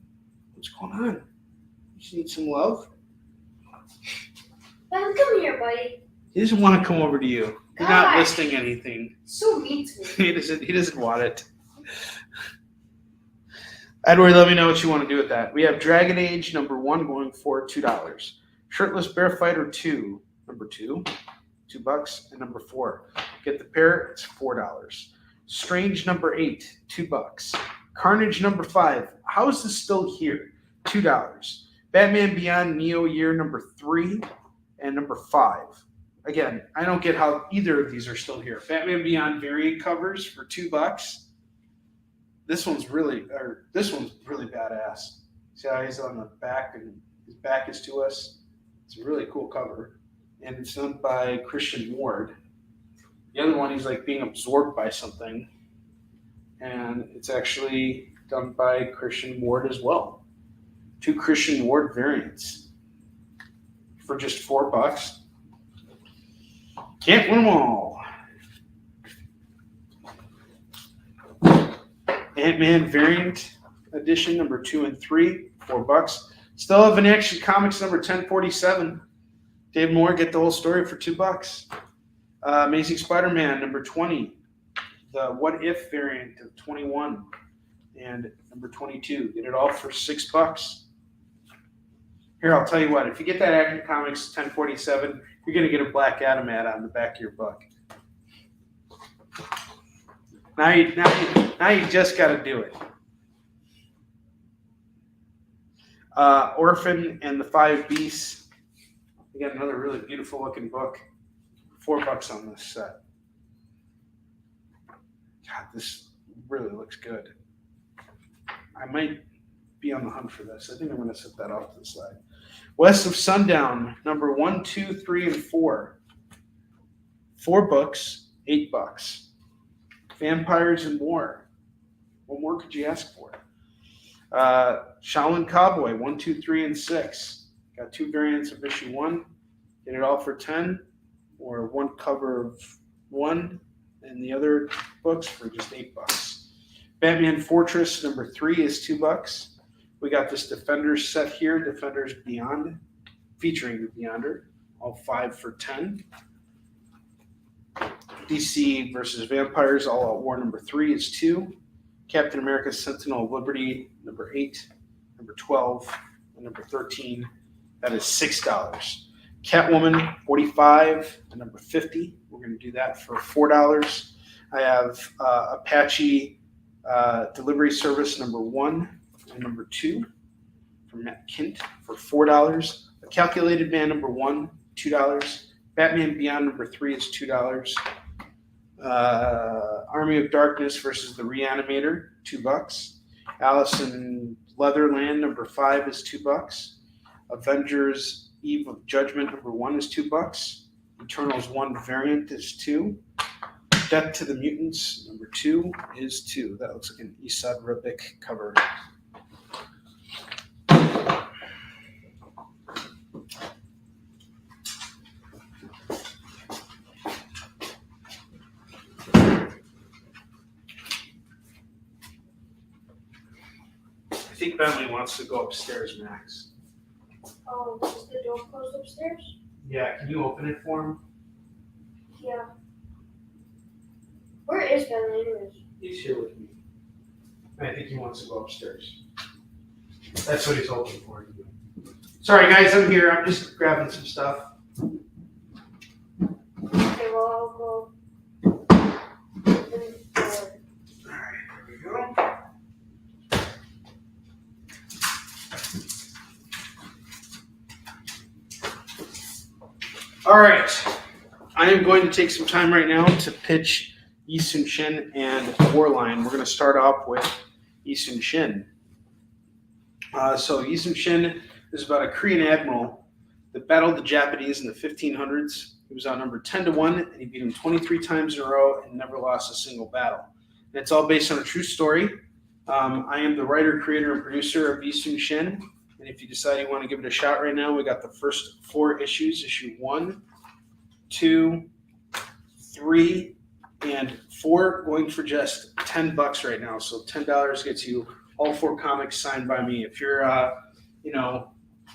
What's going on? You just need some love? Ben, come here, buddy. He doesn't want to come over to you. You're not listing anything. So mean to me. He doesn't want it. Edward, let me know what you want to do with that. We have Dragon Age number 1 going for $2. Shirtless Bear Fighter 2, number 2, $2, and number 4. Get the pair, it's $4. Strange number 8, $2. Carnage number 5. How is this still here? $2. Batman Beyond Neo Year number 3 and number 5. Again, I don't get how either of these are still here. Batman Beyond variant covers for $2. This one's really badass. See how he's on the back and his back is to us. It's a really cool cover, and it's done by Christian Ward. The other one, he's like being absorbed by something, and it's actually done by Christian Ward as well. 2 Christian Ward variants for just $4. Can't win them all. Ant-Man variant edition number 2 and 3, $4. Still have an Action Comics number 1047. Dave Moore, get the whole story for $2. Amazing Spider-Man number 20, the What If variant of 21, and number 22. Get it all for $6. Here, I'll tell you what. If you get that Action Comics 1047, you're going to get a Black Adam ad on the back of your book. Now you just got to do it. Orphan and the 5 Beasts. We got another really beautiful looking book. $4 on this set. God, this really looks good. I might be on the hunt for this. I think I'm going to set that off to the side. West of Sundown, number 1, 2, 3, and 4. 4 books, $8. Vampires and War. What more could you ask for? Shaolin Cowboy, 1, 2, 3, and 6. Got 2 variants of issue 1. Get it all for $10, or 1 cover of 1, and the other books for just $8. Batman Fortress number 3 is $2. We got this Defenders set here, Defenders Beyond, featuring the Beyonder, all 5 for $10. DC versus Vampires All Out War number 3 is $2. Captain America Sentinel of Liberty number 8, number 12, and number 13. That is $6. Catwoman 45 and number 50. We're going to do that for $4. I have Apache Delivery Service number 1 and number 2 from Matt Kint for $4. A Calculated Man number 1, $2. Batman Beyond number 3 is $2. Army of Darkness versus the Reanimator, $2. Alice in Leatherland number 5 is $2. Avengers Eve of Judgment number 1 is $2. Eternals 1 variant is $2. Death to the Mutants number 2 is $2. That looks like an Esad Ribic cover. I think Bentley wants to go upstairs, Max. Oh, is the door closed upstairs? Yeah, can you open it for him? Yeah. Where is Bentley anyways? He's here with me. I think he wants to go upstairs. That's what he's hoping for. Sorry, guys, I'm here. I'm just grabbing some stuff. Okay, well, I'll go open the door. All right, there we go. All right, I am going to take some time right now to pitch Yi Sun Shin and Warline. We're going to start off with Yi Sun Shin. So Yi Sun Shin is about a Korean admiral that battled the Japanese in the 1500s. He was outnumbered 10-1, and he beat them 23 times in a row and never lost a single battle. And it's all based on a true story. I am the writer, creator, and producer of Yi Sun Shin. And if you decide you want to give it a shot right now, we got the first 4 issues, issue 1, 2, 3, and 4, going for just $10 right now. So $10 gets you all 4 comics signed by me. If you're,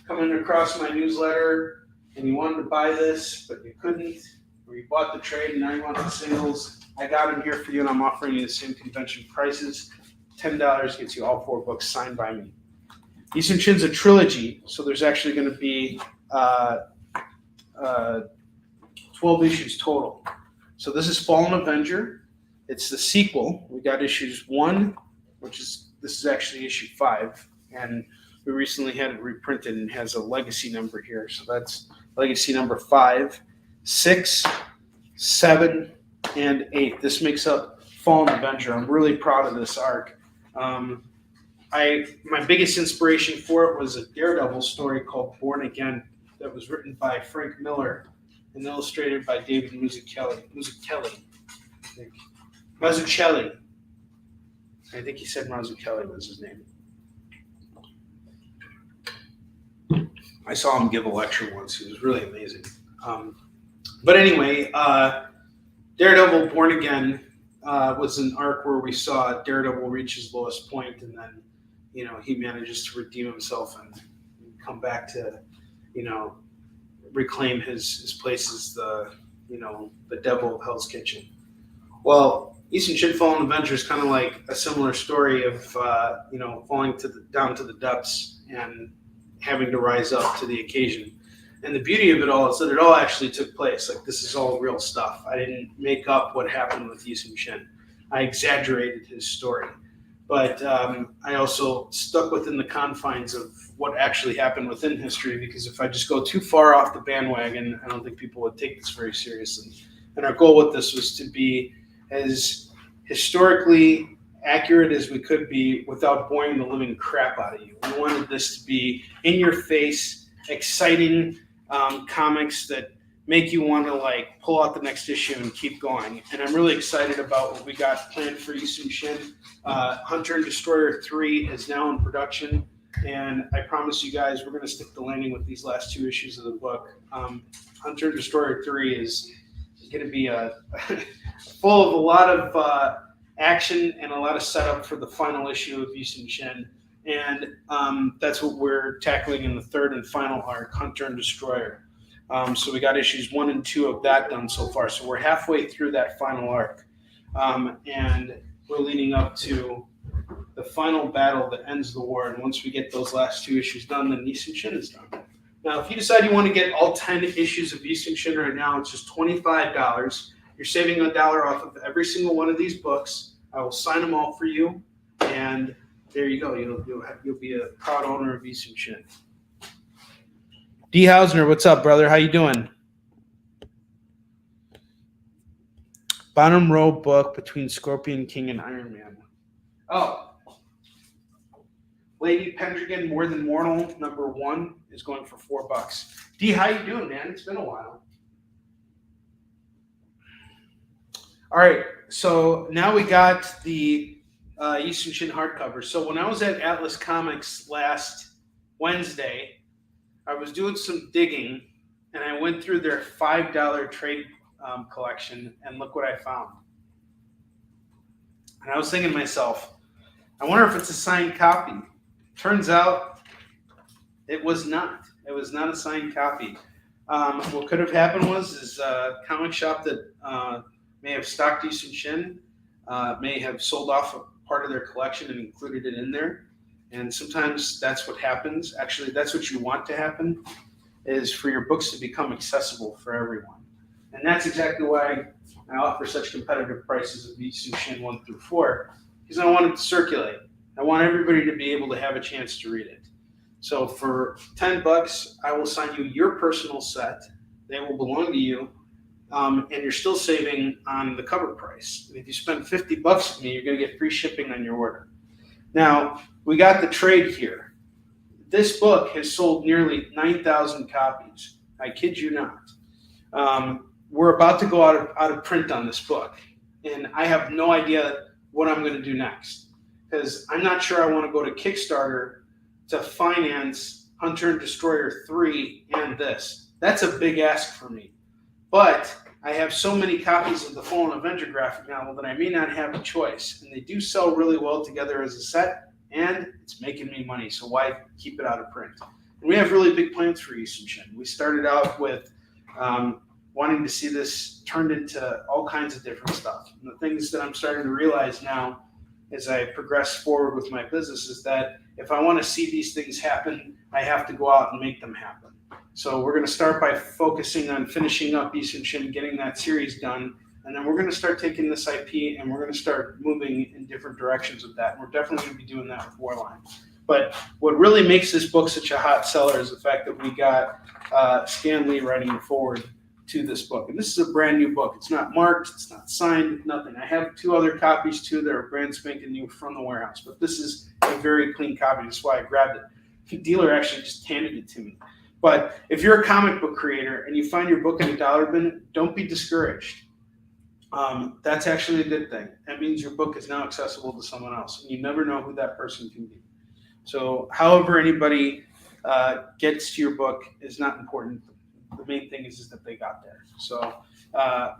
coming across my newsletter and you wanted to buy this, but you couldn't, or you bought the trade and now you want the singles, I got them here for you, and I'm offering you the same convention prices. $10 gets you all 4 books signed by me. Yi Sun Shin's a trilogy, so there's actually going to be 12 issues total. So this is Fallen Avenger. It's the sequel. We got issues 1, this is actually issue 5, and we recently had it reprinted and has a legacy number here. So that's legacy number 5, 6, 7, and 8. This makes up Fallen Avenger. I'm really proud of this arc. My biggest inspiration for it was a Daredevil story called Born Again that was written by Frank Miller and illustrated by David Mazzucchelli. I think he said Mazzucchelli was his name. I saw him give a lecture once. He was really amazing. But anyway, Daredevil Born Again was an arc where we saw Daredevil reach his lowest point, and then, he manages to redeem himself and come back to, reclaim his place as the devil of Hell's Kitchen. Well, Yi Sun Shin Fallen Avenger is kind of like a similar story of, falling down to the depths and having to rise up to the occasion. And the beauty of it all is that it all actually took place. Like, this is all real stuff. I didn't make up what happened with Yi Sun Shin. I exaggerated his story. But I also stuck within the confines of what actually happened within history, because if I just go too far off the bandwagon, I don't think people would take this very seriously. And our goal with this was to be as historically accurate as we could be without boring the living crap out of you. We wanted this to be in-your-face, exciting comics that make you want to pull out the next issue and keep going. And I'm really excited about what we got planned for Yi Sun Shin. Hunter and Destroyer 3 is now in production, and I promise you guys we're going to stick the landing with these last 2 issues of the book. Hunter and Destroyer 3 is going to be full of a lot of action and a lot of setup for the final issue of Yi Sun Shin. And that's what we're tackling in the 3rd and final arc, Hunter and Destroyer. So we got issues 1 and 2 of that done so far. So we're halfway through that final arc. And we're leading up to the final battle that ends the war. And once we get those last 2 issues done, then Yi Sun Shin is done. Now, if you decide you want to get all 10 issues of Easton Shin right now, it's just $25. You're saving $1 off of every single one of these books. I will sign them all for you, and there you go. You'll be a proud owner of Easton Shin. D. Hausner, what's up, brother? How you doing? Bottom row book between Scorpion King and Iron Man. Oh. Lady Pendragon, More Than Mortal, #1 is going for $4. D, how you doing, man? It's been a while. All right, so now we got the Easton Shin hardcover. So when I was at Atlas Comics last Wednesday, I was doing some digging, and I went through their $5 trade collection, and look what I found. And I was thinking to myself, I wonder if it's a signed copy. Turns out it was not. It was not a signed copy. What could have happened was a comic shop that may have stocked Easton Shin may have sold off a part of their collection and included it in there. And sometimes that's what happens. Actually, that's what you want to happen, is for your books to become accessible for everyone. And that's exactly why I offer such competitive prices of Easton Shin 1 through 4, because I want it to circulate. I want everybody to be able to have a chance to read it. So for $10, I will sign you your personal set. They will belong to you, and you're still saving on the cover price. And if you spend $50 with me, you're going to get free shipping on your order. Now, we got the trade here. This book has sold nearly 9,000 copies. I kid you not. We're about to go out of print on this book, and I have no idea what I'm going to do next, because I'm not sure I want to go to Kickstarter to finance Hunter and Destroyer 3 and this. That's a big ask for me. But I have so many copies of the Fallen Avenger graphic novel that I may not have a choice. And they do sell really well together as a set, and it's making me money, so why keep it out of print? And we have really big plans for Easton Shin. We started out with wanting to see this turned into all kinds of different stuff. And the things that I'm starting to realize now as I progress forward with my business is that if I want to see these things happen, I have to go out and make them happen. So we're going to start by focusing on finishing up Easton Shin, getting that series done, and then we're going to start taking this IP and we're going to start moving in different directions with that. And we're definitely going to be doing that with Warline. But what really makes this book such a hot seller is the fact that we got Stan Lee writing forward to this book. And this is a brand new book. It's not marked, it's not signed, nothing. I have 2 other copies too that are brand spanking new from the warehouse, but this is a very clean copy. That's why I grabbed it. The dealer actually just handed it to me. But if you're a comic book creator and you find your book in a dollar bin, don't be discouraged. That's actually a good thing. That means your book is now accessible to someone else, and you never know who that person can be. So however anybody gets to your book is not important. The main thing is that they got there. So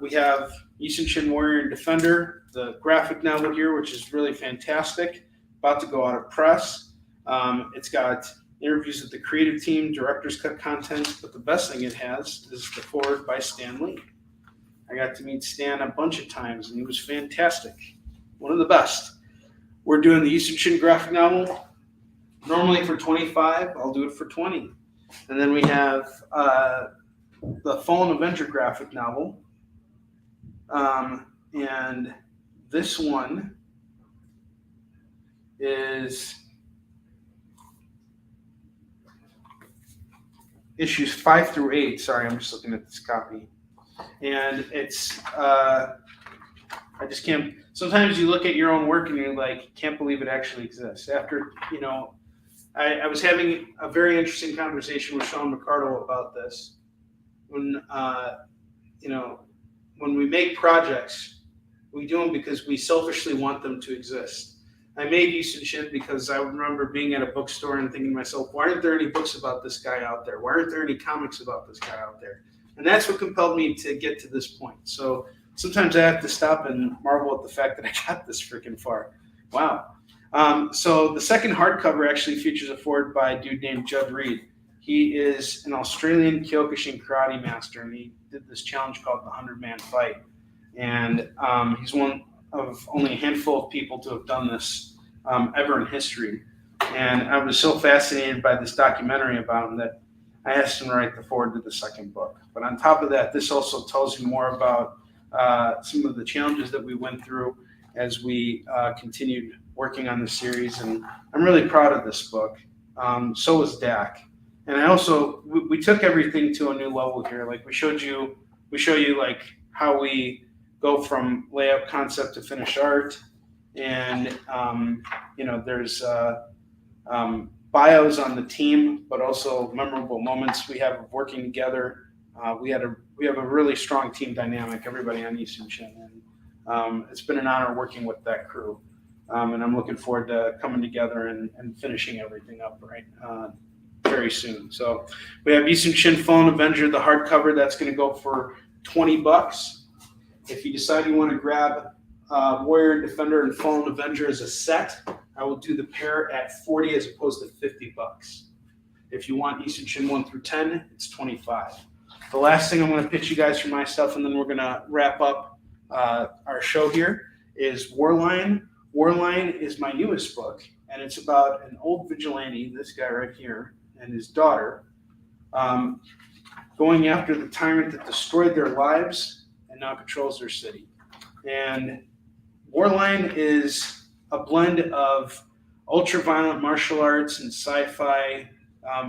we have Easton Shin Warrior and Defender, the graphic novel here, which is really fantastic, about to go out of press. It's got interviews with the creative team, director's cut content, but the best thing it has is the foreword by Stan Lee. I got to meet Stan a bunch of times, and he was fantastic. One of the best. We're doing the Easton Shin graphic novel. Normally for $25, I'll do it for $20. And then we have the Fallen Avenger graphic novel. And this one is issues 5 through 8. Sorry, I'm just looking at this copy. And it's, I just can't, sometimes you look at your own work and you're like, can't believe it actually exists. After, I was having a very interesting conversation with Sean McCardle about this. When, when we make projects, we do them because we selfishly want them to exist. I made Easton Shin because I remember being at a bookstore and thinking to myself, why aren't there any books about this guy out there? Why aren't there any comics about this guy out there? And that's what compelled me to get to this point. So sometimes I have to stop and marvel at the fact that I got this freaking far. Wow. So the second hardcover actually features a foreword by a dude named Judd Reed. He is an Australian Kyokushin karate master, and he did this challenge called the 100-Man Fight. And he's one of only a handful of people to have done this ever in history. And I was so fascinated by this documentary about him that I asked him to write the foreword to the second book. But on top of that, this also tells you more about some of the challenges that we went through as we continued working on the series. And I'm really proud of this book. So was Dak. And I also, we took everything to a new level here. Like we show you like how we go from layout concept to finished art. And, there's bios on the team, but also memorable moments we have of working together. We have a really strong team dynamic, everybody on East and Shin. And it's been an honor working with that crew. And I'm looking forward to coming together and finishing everything up very soon. So we have East and Shin Fallen Avenger, the hardcover, that's going to go for $20. If you decide you want to grab Warrior and Defender and Fallen Avenger as a set, I will do the pair at $40 as opposed to $50. If you want East and Shin 1 through 10, it's $25. The last thing I'm going to pitch you guys for my stuff, and then we're going to wrap up our show here, is Warline. Warline is my newest book, and it's about an old vigilante, this guy right here, and his daughter, going after the tyrant that destroyed their lives and now controls their city. And Warline is a blend of ultra-violent martial arts and sci-fi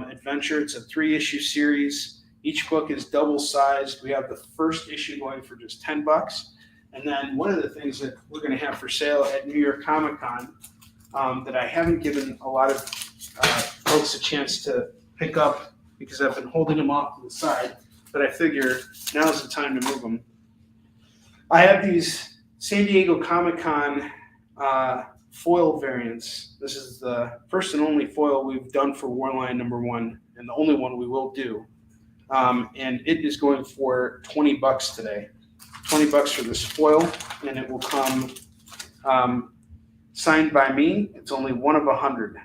adventure. It's a 3-issue series. Each book is double-sized. We have the first issue going for just $10. And then one of the things that we're going to have for sale at New York Comic Con that I haven't given a lot of folks a chance to pick up because I've been holding them off to the side, but I figure now's the time to move them. I have these San Diego Comic Con foil variants. This is the first and only foil we've done for Warline #1, and the only one we will do. And it is going for $20 today. $20 for this foil, and it will come signed by me. It's only one of 100.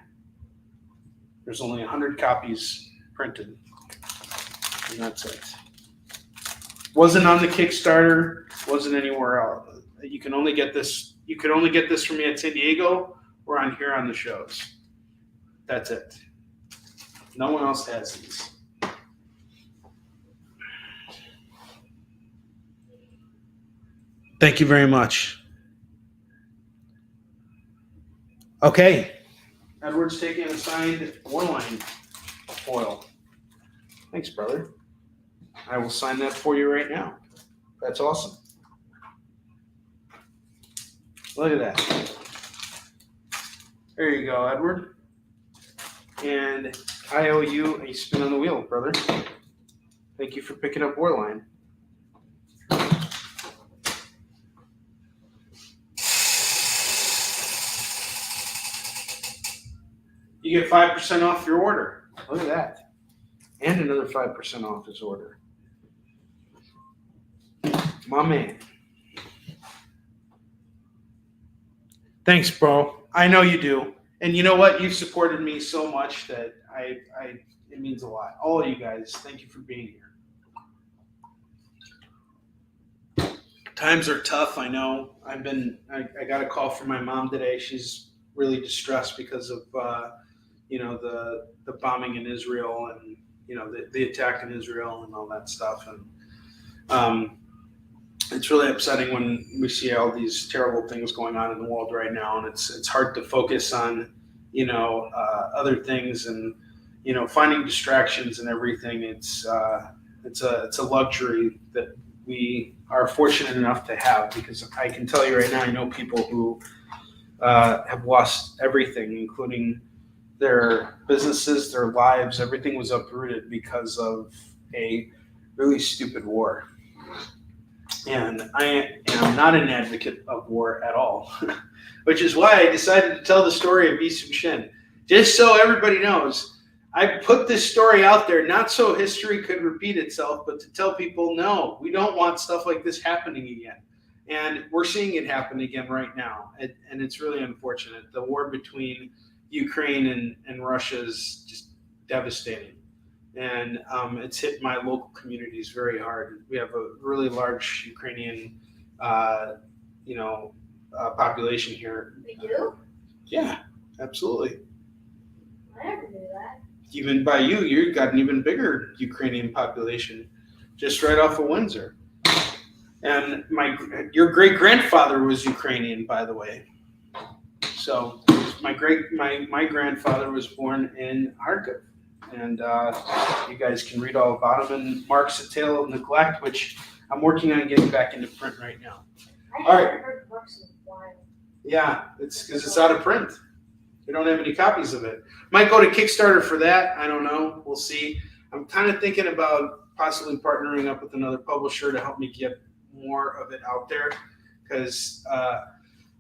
There's only 100 copies printed, and that's it. Wasn't on the Kickstarter. Wasn't anywhere else. You can only get this. You could only get this from me at San Diego or on here on the shows. That's it. No one else has these. Thank you very much. Okay. Edward's taking a signed Warline foil. Thanks, brother. I will sign that for you right now. That's awesome. Look at that. There you go, Edward. And I owe you a spin on the wheel, brother. Thank you for picking up Warline. You get 5% off your order. Look at that. And another 5% off his order. My man. Thanks, bro. I know you do. And you know what? You've supported me so much that it means a lot. All of you guys, thank you for being here. Times are tough, I know. I got a call from my mom today. She's really distressed because of the bombing in Israel and the attack in Israel and all that stuff. And it's really upsetting when we see all these terrible things going on in the world right now, and it's hard to focus on other things and finding distractions and everything. It's a luxury that we are fortunate enough to have, because I can tell you right now, I know people who have lost everything, including their businesses, their lives. Everything was uprooted because of a really stupid war. And I am not an advocate of war at all, which is why I decided to tell the story of East and Shin. Just so everybody knows, I put this story out there not so history could repeat itself, but to tell people, no, we don't want stuff like this happening again. And we're seeing it happen again right now. And it's really unfortunate. The war between Ukraine and Russia is just devastating. And it's hit my local communities very hard. We have a really large Ukrainian, population here. We do? Yeah, absolutely. I never knew that. even by you got an even bigger Ukrainian population, just right off of Windsor. And your great grandfather was Ukrainian, by the way. So my grandfather was born in Kharkiv, and you guys can read all about him in Mark's A Tale of Neglect, which I'm working on getting back into print right now. I haven't heard books in a while. Yeah, it's because it's out of print. We don't have any copies of it. Might go to Kickstarter for that. I don't know. We'll see. I'm kind of thinking about possibly partnering up with another publisher to help me get more of it out there, because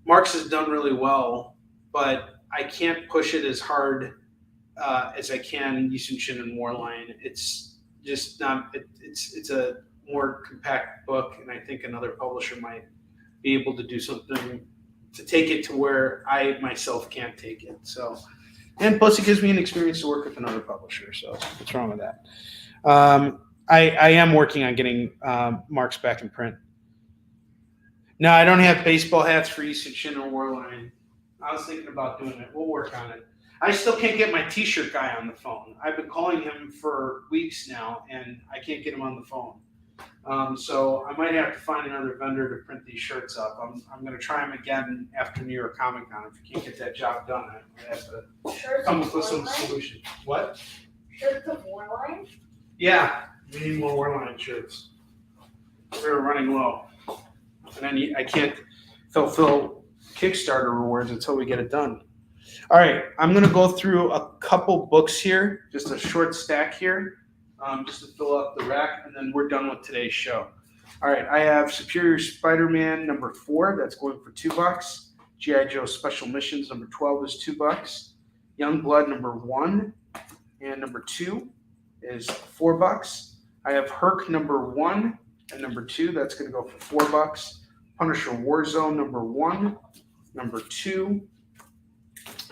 Mark's has done really well, but I can't push it as hard as I can Yusun and Warline. It's just not. It's a more compact book, and I think another publisher might be able to do something to take it to where I myself can't take it. So, and plus it gives me an experience to work with another publisher. So what's wrong with that? I am working on getting Mark's back in print. No, I don't have baseball hats for Yusun or Warline. I was thinking about doing it. We'll work on it. I still can't get my t-shirt guy on the phone. I've been calling him for weeks now, and I can't get him on the phone. So I might have to find another vendor to print these shirts up. I'm going to try them again after New York Comic Con. If you can't get that job done, I have to come up with some solution. What? Shirts of Warline? Yeah, we need more Warline shirts. We're running low. And then I can't fulfill Kickstarter rewards until we get it done. All right, I'm going to go through a couple books here, just a short stack here, just to fill up the rack, and then we're done with today's show. All right, I have Superior Spider-Man number 4. That's going for $2. G.I. Joe Special Missions number 12 is $2. Young Blood number 1 and number 2 is $4. I have Herc number 1 and number 2. That's going to go for $4. Punisher Warzone number 1, number 2,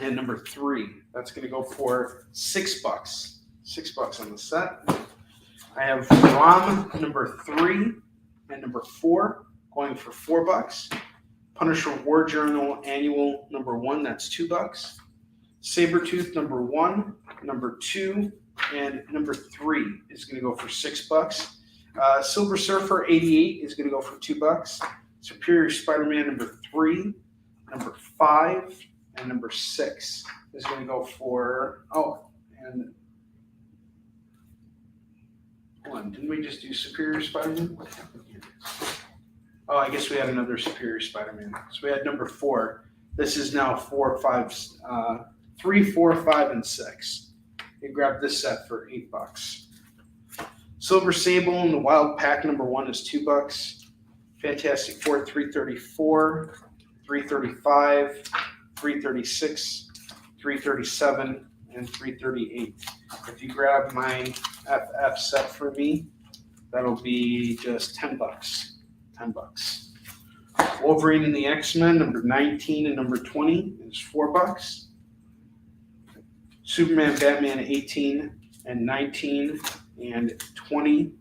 and number 3. That's going to go for $6. $6 on the set. I have ROM number 3 and number 4 going for $4. Punisher War Journal Annual number 1, that's $2. Sabretooth number 1, number 2, and number 3 is going to go for $6. Silver Surfer 88 is going to go for $2. Superior Spider-Man number 3, number 5, and number 6 is going to go for, and hold on, didn't we just do Superior Spider-Man? Oh, I guess we had another Superior Spider-Man. So we had number 4. This is now 4, 5, 3, 4, 5, and 6. You grab this set for $8. Silver Sable and the Wild Pack number 1 is $2. Fantastic Four 334, 335, 336, 337, and 338. If you grab my FF set for me, that'll be just $10. $10. Wolverine and the X-Men number 19 and number 20 is $4. Superman, Batman 18 and 19 and 20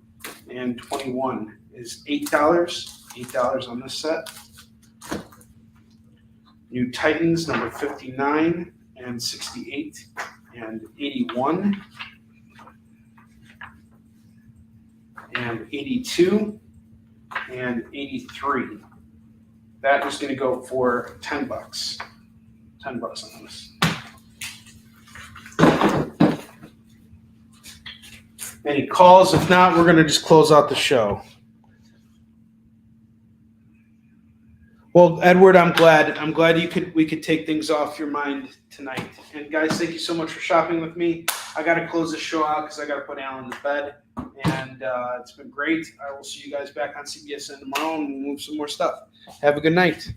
and 21 is $8. $8 on this set. New Titans number 59 and 68 and 81 and 82 and 83. That was going to go for $10. $10 on this. Any calls? If not, we're going to just close out the show. Well, Edward, I'm glad we could take things off your mind tonight. And guys, thank you so much for shopping with me. I got to close this show out because I got to put Alan to bed. And it's been great. I will see you guys back on CBSN tomorrow and we'll move some more stuff. Have a good night.